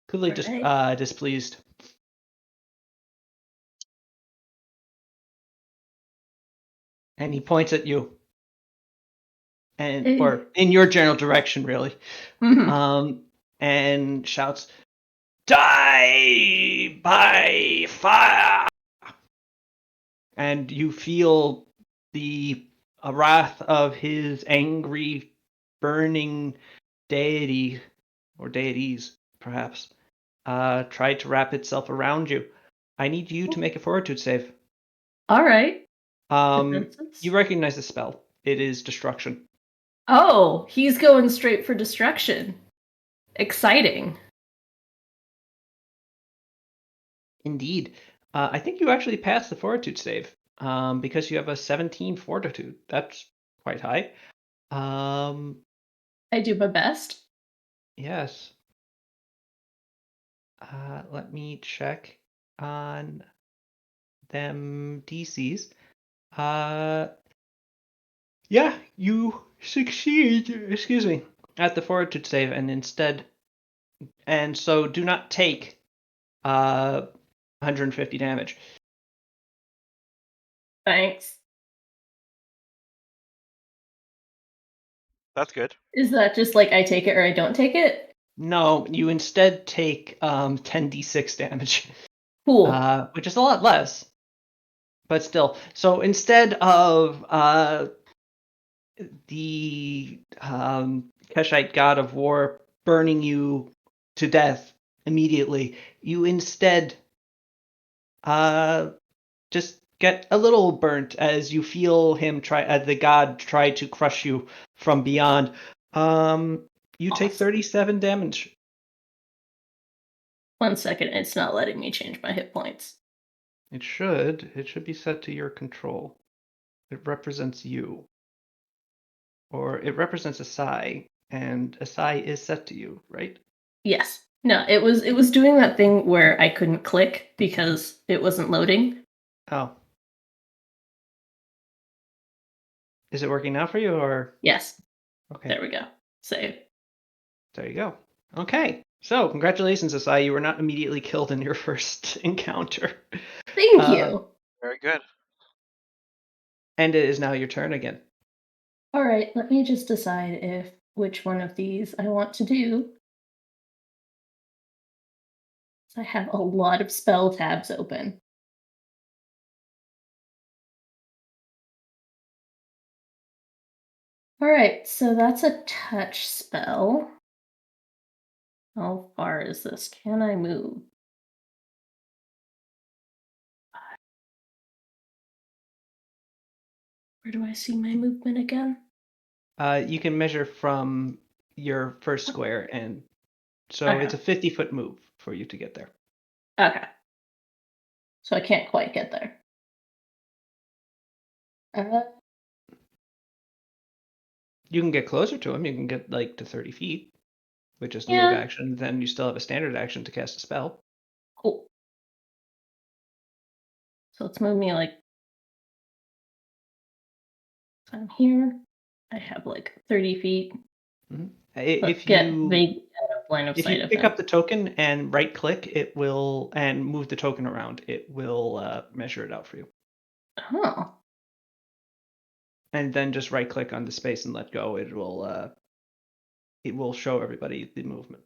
Clearly Right. displeased. And he points at you. Or in your general direction, really. Mhm. And shouts, die by fire! And you feel the wrath of his angry, burning deity, or deities, perhaps, try to wrap itself around you. I need you to make a fortitude save. Alright. You Defenses. recognize the spell. It is destruction. Oh, he's going straight for destruction. Exciting. Indeed. I think you actually passed the fortitude save because you have a 17 fortitude. That's quite high. I do my best. Yes. Let me check on them DCs. Yeah, you succeed. Excuse me, at the fortitude save, and so do not take 150 damage. Thanks. That's good. Is that just like I take it or I don't take it? No, you instead take 10d6 damage, Cool. which is a lot less, but still. So instead of the Keshite god of war burning you to death immediately, you instead just get a little burnt as you feel him the god try to crush you from beyond. You take Awesome. 37 damage. 1 second, it's not letting me change my hit points. It should be set to your control. It represents you, or it represents Asai, and Asai is set to you, right? Yes. No, it was doing that thing where I couldn't click because it wasn't loading. Oh, is it working now for you, or Yes. okay? There we go. Save. There you go. Okay, so congratulations, Asai. You were not immediately killed in your first encounter. Thank you. Very good. And it is now your turn again. All right, let me just decide which one of these I want to do. I have a lot of spell tabs open. Alright, so that's a touch spell. How far is this? Can I move? Where do I see my movement again? You can measure from your first square, and so Okay. it's a 50-foot move for you to get there. Okay. So I can't quite get there. You can get closer to him. You can get like to 30 feet, which is the move Yeah. action. Then you still have a standard action to cast a spell. Cool. So let's move me like. So I'm here. I have like 30 feet. Mhm. But If get you vague out of line of if sight you of pick him. up the token and right click, it will and move the token around. It will measure it out for you. Oh. And then just right click on the space and let go. It will show everybody the movement.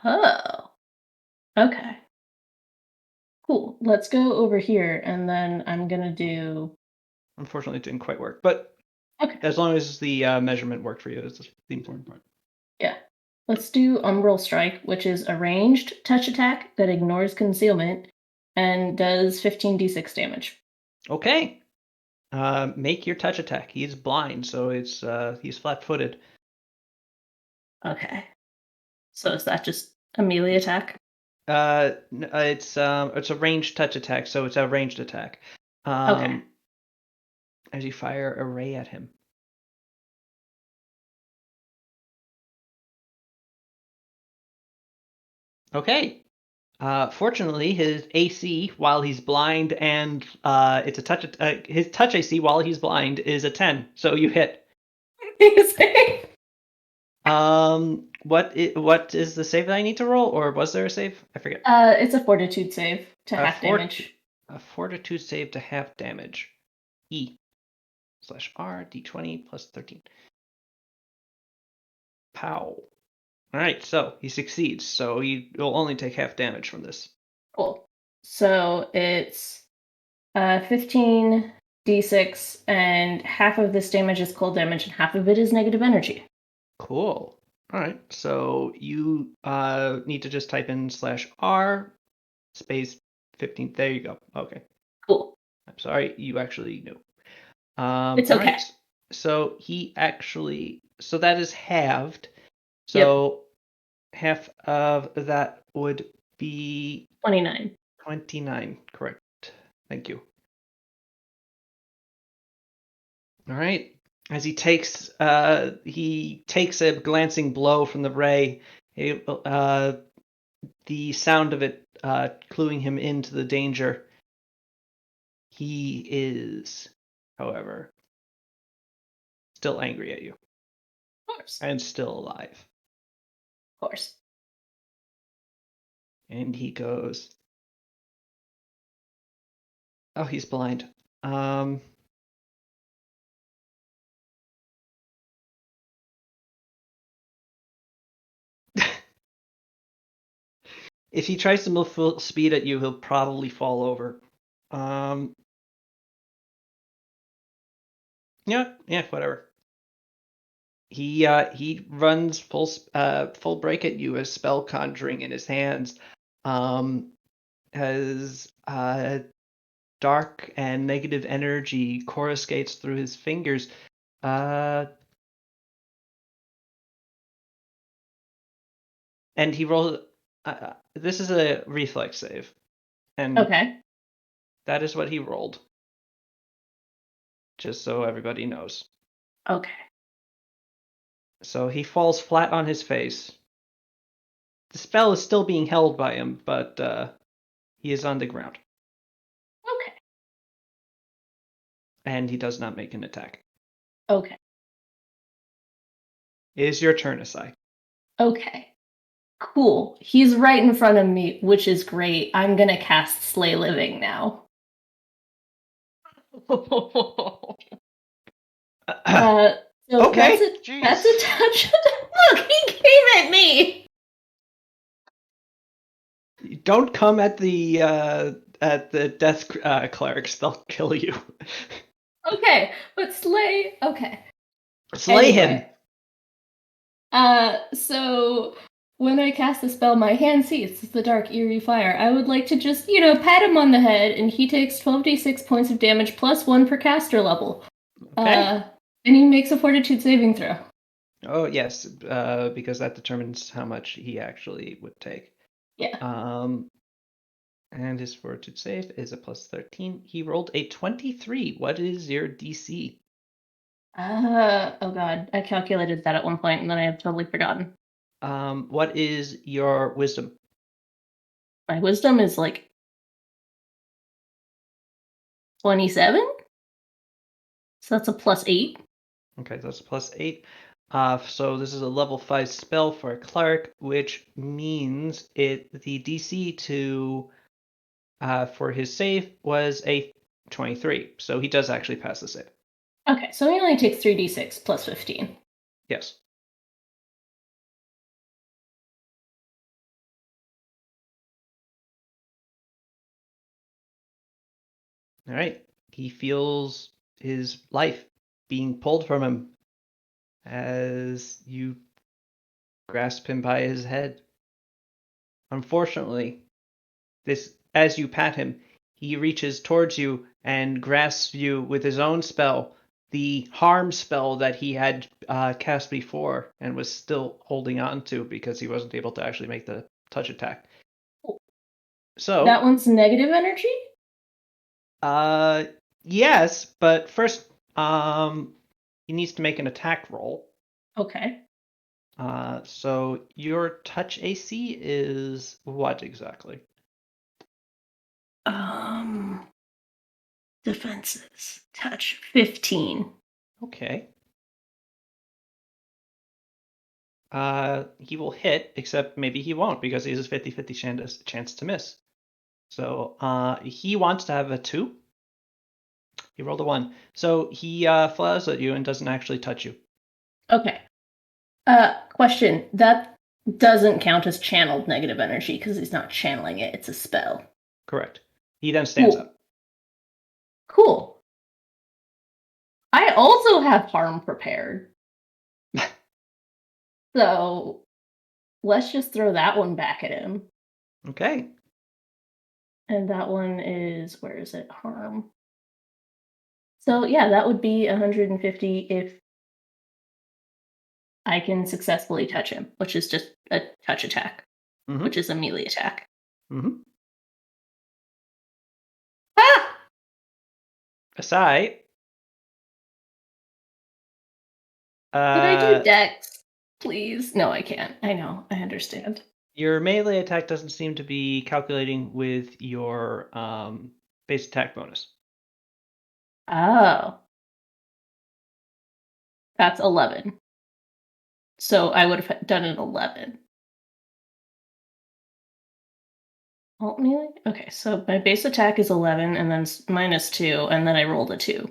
Oh. Okay. Cool. Let's go over here and then I'm gonna do. Unfortunately, it didn't quite work, but Okay. as long as the measurement worked for you, is the important part. Yeah. Let's do Umbral Strike, which is a ranged touch attack that ignores concealment and does 15d6 damage. Okay. Make your touch attack. He's blind, so he's flat-footed. Okay. So is that just a melee attack? It's a ranged touch attack, so it's a ranged attack. Okay. As you fire a ray at him. Okay. Fortunately, his AC while he's blind and it's a touch. His touch AC while he's blind is a 10, so you hit. Amazing. What is the save that I need to roll, or was there a save? I forget. It's a fortitude save to half damage. A fortitude save to half damage. E/R D20 plus 13. Pow. All right, so he succeeds. So you'll only take half damage from this. Cool. So it's 15d6, and half of this damage is cold damage, and half of it is negative energy. Cool. All right, so you need to just type in /R space 15. There you go. Okay. Cool. I'm sorry, you actually knew. It's all okay. right. So so that is halved. So half of that would be 29. 29, correct. Thank you. All right. As he takes a glancing blow from the ray, the sound of it cluing him into the danger. He is, however, still angry at you. Of course. And still alive. Of course. And he goes, oh, he's blind. If he tries to move full speed at you, he'll probably fall over. Yeah, whatever. He runs full break at you as spell conjuring in his hands. Has dark and negative energy coruscates through his fingers. And he rolls. This is a reflex save, and Okay. that is what he rolled. Just so everybody knows. Okay. So he falls flat on his face. The spell is still being held by him, but he is on the ground. Okay. And he does not make an attack. Okay. It is your turn, Asai. Okay. Cool. He's right in front of me, which is great. I'm gonna cast Slay Living now. So Okay. that's a Jeez. touch. Look, he came at me. Don't come at the death clerics. They'll kill you. Okay, but Slay. Okay. Slay him. Anyway. So when I cast the spell, my hand sees the dark, eerie fire. I would like to just, pat him on the head, and he takes 12d6 points of damage plus 1 per caster level. Okay. And he makes a fortitude saving throw. Oh yes, because that determines how much he actually would take. Yeah. And his fortitude save is a plus 13. He rolled a 23. What is your DC? Oh god, I calculated that at one point, and then I have totally forgotten. What is your wisdom? My wisdom is like 27? So that's a plus 8. Okay, that's plus 8. So this is a level 5 spell for a cleric, which means the DC for his save was a 23. So he does actually pass the save. Okay, so he only takes 3d6 plus 15. Yes. All right. He feels his life being pulled from him as you grasp him by his head. Unfortunately, as you pat him, he reaches towards you and grasps you with his own spell, the harm spell that he had cast before and was still holding on to because he wasn't able to actually make the touch attack. So that one's negative energy? yes, but first he needs to make an attack roll. Okay. So your touch AC is what exactly? Defenses. Touch 15. Okay. He will hit, except maybe he won't because he has a 50-50 chance to miss. So he wants to have a 2. He rolled a 1. So he flies at you and doesn't actually touch you. Okay. Question. That doesn't count as channeled negative energy because he's not channeling it. It's a spell. Correct. He then stands Cool. up. Cool. I also have harm prepared. So let's just throw that one back at him. Okay. And that one is, where is it? Harm. So yeah, that would be 150 if I can successfully touch him, which is just a touch attack, Mm-hmm. which is a melee attack. Mm-hmm. Ah! Aside. Can I do dex, please? No, I can't. I know. I understand. Your melee attack doesn't seem to be calculating with your base attack bonus. Oh. That's 11. So I would have done an 11. Alt melee? Okay, so my base attack is 11, and then minus 2, and then I rolled a 2.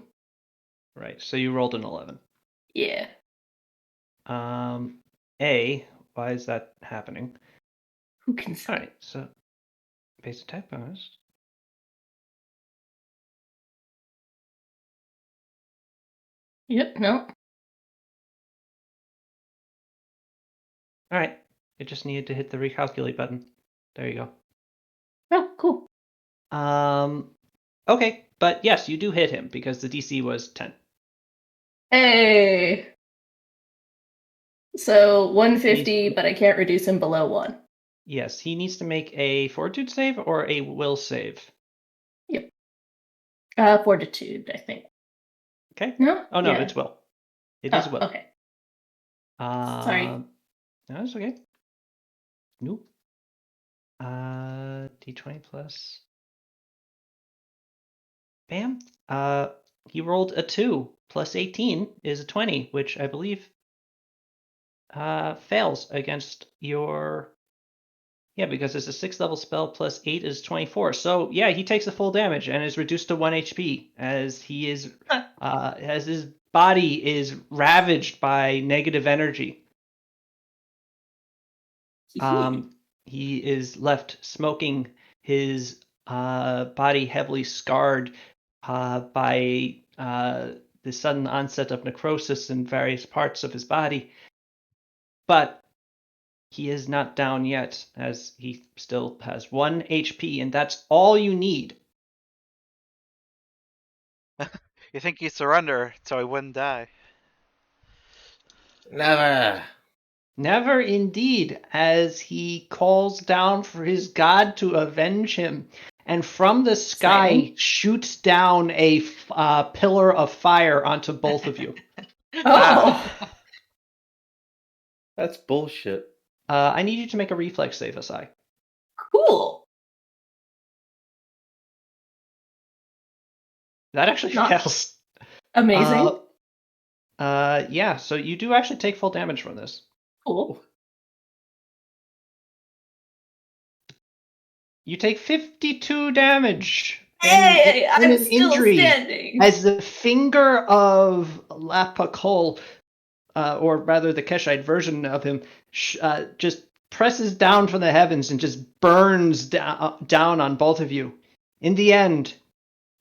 Right. So you rolled an 11. Yeah. Why is that happening? Who can say? All right. So base attack bonus. Yep, no. All right. It just needed to hit the recalculate button. There you go. Oh, cool. Okay, but yes, you do hit him because the DC was 10. Hey! So 150, but I can't reduce him below 1. Yes, he needs to make a fortitude save or a will save. Yep. Fortitude, I think. Okay. No? Oh no, Yeah. it's will. It is will. Okay. Sorry. No, that's okay. Nope. D20 plus. Bam. He rolled a 2 plus 18 is a 20, which I believe fails against your. Yeah, because it's a 6th level spell plus 8 is 24. So yeah, he takes the full damage and is reduced to 1 HP as he is as his body is ravaged by negative energy. He is left smoking, his body heavily scarred by the sudden onset of necrosis in various parts of his body. But he is not down yet, as he still has 1 HP, and that's all you need. You think he'd surrender so he wouldn't die? Never. Never indeed, as he calls down for his god to avenge him. And from the sky Exciting. shoots down a pillar of fire onto both of you. Oh, That's bullshit. I need you to make a reflex save, Asai. cool. That actually Not- fails. Amazing. Yeah, so you do actually take full damage from this. Cool. You take 52 damage. Hey, and I'm an still injury standing. as the finger of Lapakol, or rather the Keshite version of him, just presses down from the heavens and just burns down on both of you. In the end,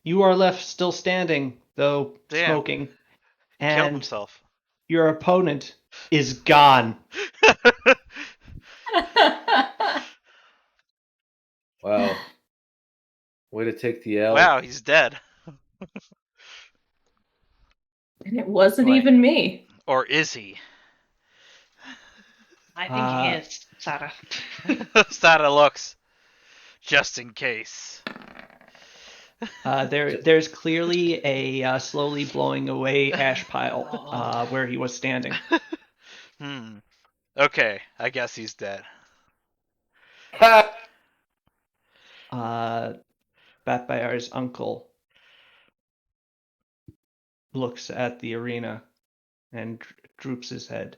you are left still standing, though Damn. smoking, He killed and himself. your opponent is gone. Wow. Way to take the L. Wow, he's dead. And it wasn't Boy. even me. Or is he? I think he is, Sarah. Sada looks. Just in case. There's clearly a slowly blowing away ash pile where he was standing. Okay, I guess he's dead. Batbayar's uncle looks at the arena and droops his head.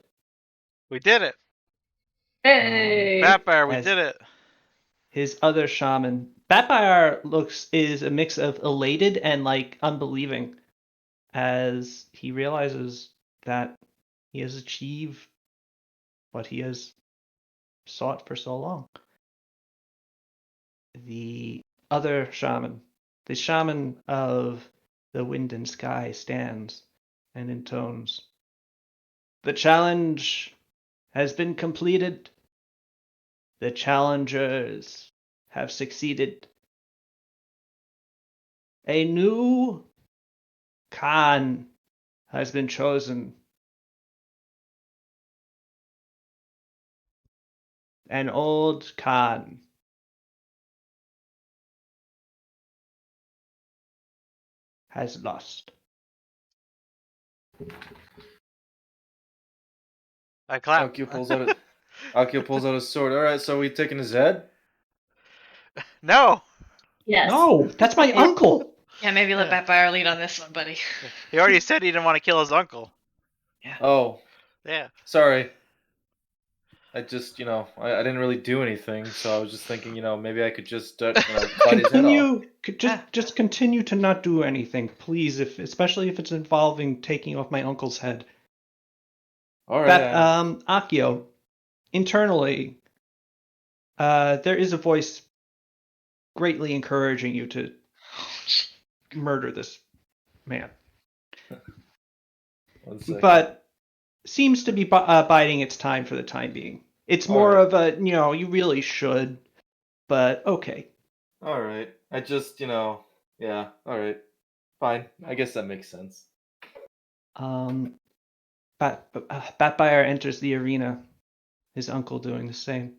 We did it! Hey. Batfire, we as did it! His other shaman, Batbayar is a mix of elated and like unbelieving, as he realizes that he has achieved what he has sought for so long. The other shaman, the shaman of the wind and sky, stands and intones, "The challenge has been completed. The challengers have succeeded. A new Khan has been chosen. An old Khan has lost." I clap. Akio pulls out his sword. Alright, so we taking his head? No! Yes. No, that's my uncle. Yeah, maybe let Yeah. Batfire lead on this one, buddy. He already said he didn't want to kill his uncle. Oh, Yeah. sorry. I just, I didn't really do anything, so I was just thinking, maybe I could just, cut his head off. Just continue to not do anything, please. Especially if it's involving taking off my uncle's head. Alright. Akio, internally, there is a voice greatly encouraging you to murder this man, One second. but seems to be biding its time for the time being. It's more Alright. of a, you really should, but okay. Alright. I just, yeah, alright. Fine. I guess that makes sense. Batbuyer enters the arena, his uncle doing the same.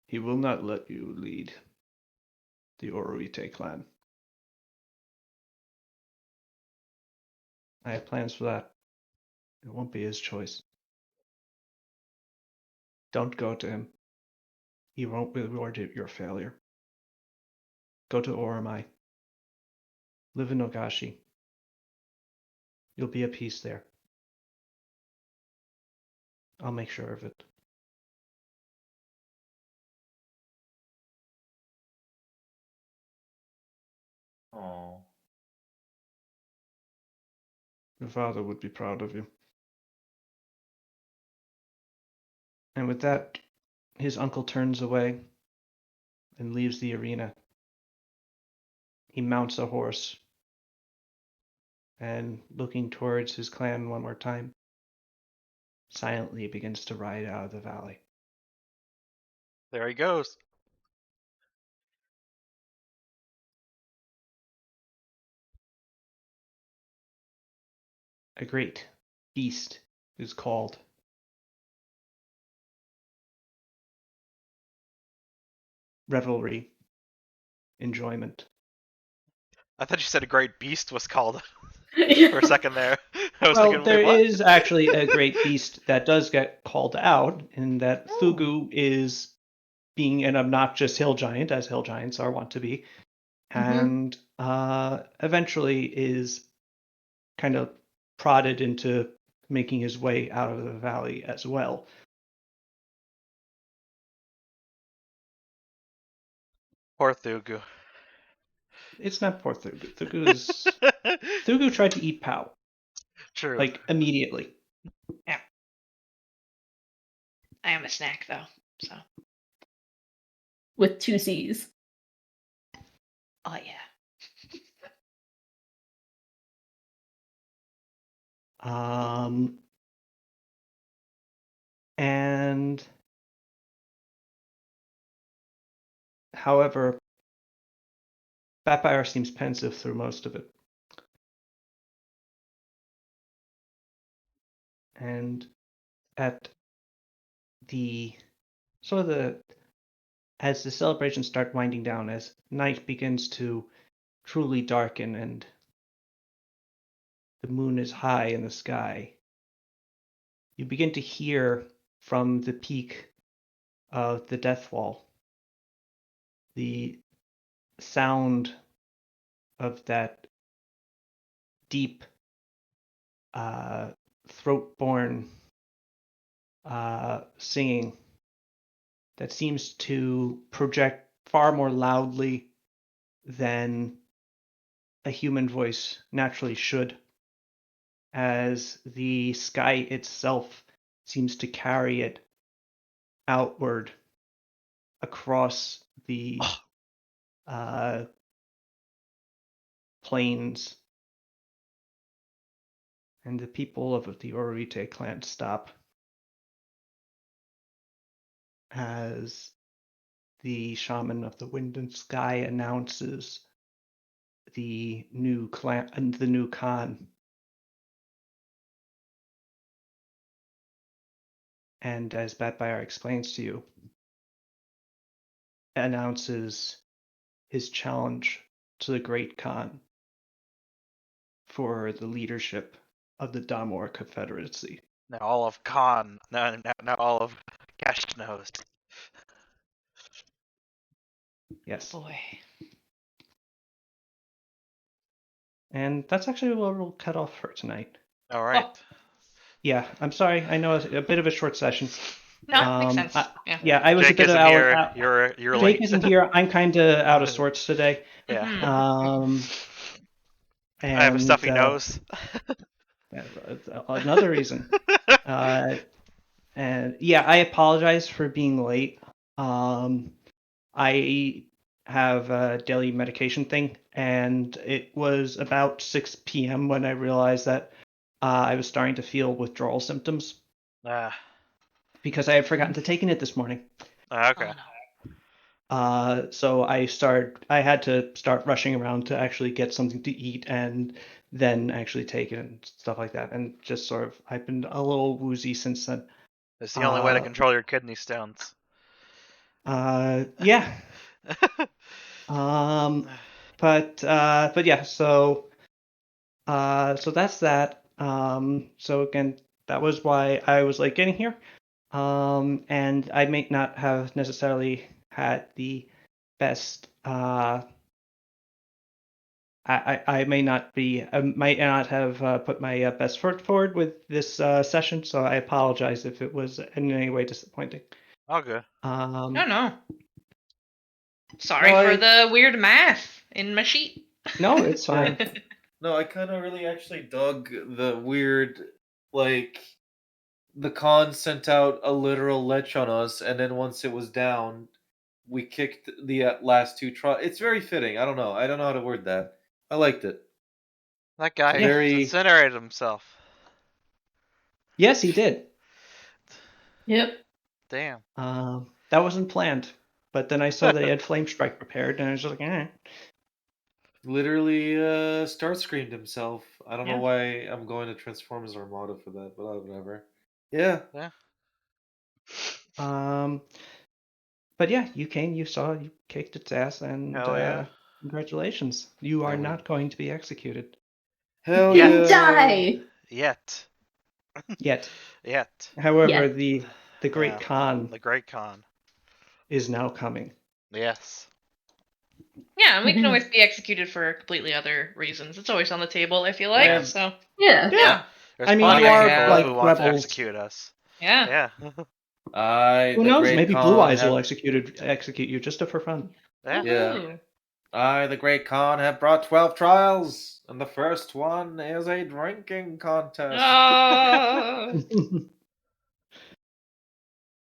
He will not let you lead the Oruite clan. I have plans for that. It won't be his choice. Don't go to him. He won't reward your failure. Go to Oromai. Live in Ogashi. You'll be at peace there. I'll make sure of it. Oh. Your father would be proud of you. And with that, his uncle turns away and leaves the arena. He mounts a horse and, looking towards his clan one more time, silently begins to ride out of the valley. There he goes. A great feast is called. Revelry, enjoyment. I thought you said a great beast was called Yeah. for a second there. I was Well, thinking, there wait, what? is actually a great beast that does get called out, in that Thugu is being an obnoxious hill giant, as hill giants are wont to be, and eventually is kind of prodded into making his way out of the valley as well. Poor Thugu. It's not poor Thugu. Thugu tried to eat Pow, True. like, immediately. I am a snack though, so With 2 C's. oh yeah. And however, Vampire seems pensive through most of it. And at the as the celebrations start winding down, as night begins to truly darken and the moon is high in the sky, you begin to hear from the peak of the death wall the sound of that deep, throat-borne singing that seems to project far more loudly than a human voice naturally should, as the sky itself seems to carry it outward across the plains. And the people of the Orite clan stop as the shaman of the wind and sky announces the new clan and the new Khan. And as Batfire explains to you, announces his challenge to the Great Khan for the leadership of the Damor Confederacy. Now all of Khan. Now all of Cash knows. Yes. Boy. And that's actually what we'll cut off for tonight. All right. Oh. Yeah, I'm sorry. I know it's a bit of a short session. No, makes sense. Yeah. I was Jake a bit isn't out. here. You're Jake late. isn't here. I'm kind of out of sorts today. Yeah. Mhm. And I have a stuffy nose. another reason. And yeah, I apologize for being late. I have a daily medication thing, and it was about 6 p.m. when I realized that I was starting to feel withdrawal symptoms because I had forgotten to take it this morning. Okay. Oh, no. So I had to start rushing around to actually get something to eat and then actually take it and stuff like that. And just sort of, I've been a little woozy since then. It's the only way to control your kidney stones. Yeah. But yeah, so that's that. So again, that was why I was late getting here. And I may not have necessarily had the best. I may not be. I might not have put my best foot forward with this session, so I apologize if it was in any way disappointing. All good. No. Sorry for the weird math in my sheet. No, it's fine. No, I kind of really actually dug the weird, like, the Khan sent out a literal lech on us, and then once it was down, we kicked the last two trials. It's very fitting. I don't know. I don't know how to word that. I liked it. That guy Very- incinerated himself. Yes, he did. Yep. Damn. That wasn't planned. But then I saw that he had Flame Strike prepared, and I was just like, eh. Literally, Starscreamed himself. I don't Yeah. know why I'm going to Transformers Armada for that, but whatever. Yeah. But yeah, you came, you saw, you kicked its ass, and Hell yeah. congratulations. You are I would- not going to be executed Hell Yeah. yeah. Die! Yet. yet. Yet. However, Yeah. the Great Yeah. Khan The Great Khan. is now coming. Yes. Yeah, and we can Mhm. always be executed for completely other reasons. It's always on the table, I feel like. Yeah. So Yeah. yeah, There's I mean, plenty you of are, people like, who want to rebels. execute us. yeah. Yeah. Who The knows? Great Maybe Khan Blue Eyes have- will execute you just for fun. Yeah. Yeah. Woohoo. I, the Great Khan, have brought 12 trials, and the first one is a drinking contest. Oh.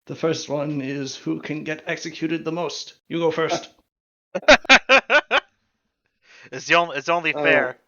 The first one is who can get executed the most. You go first. It's only Oh. fair.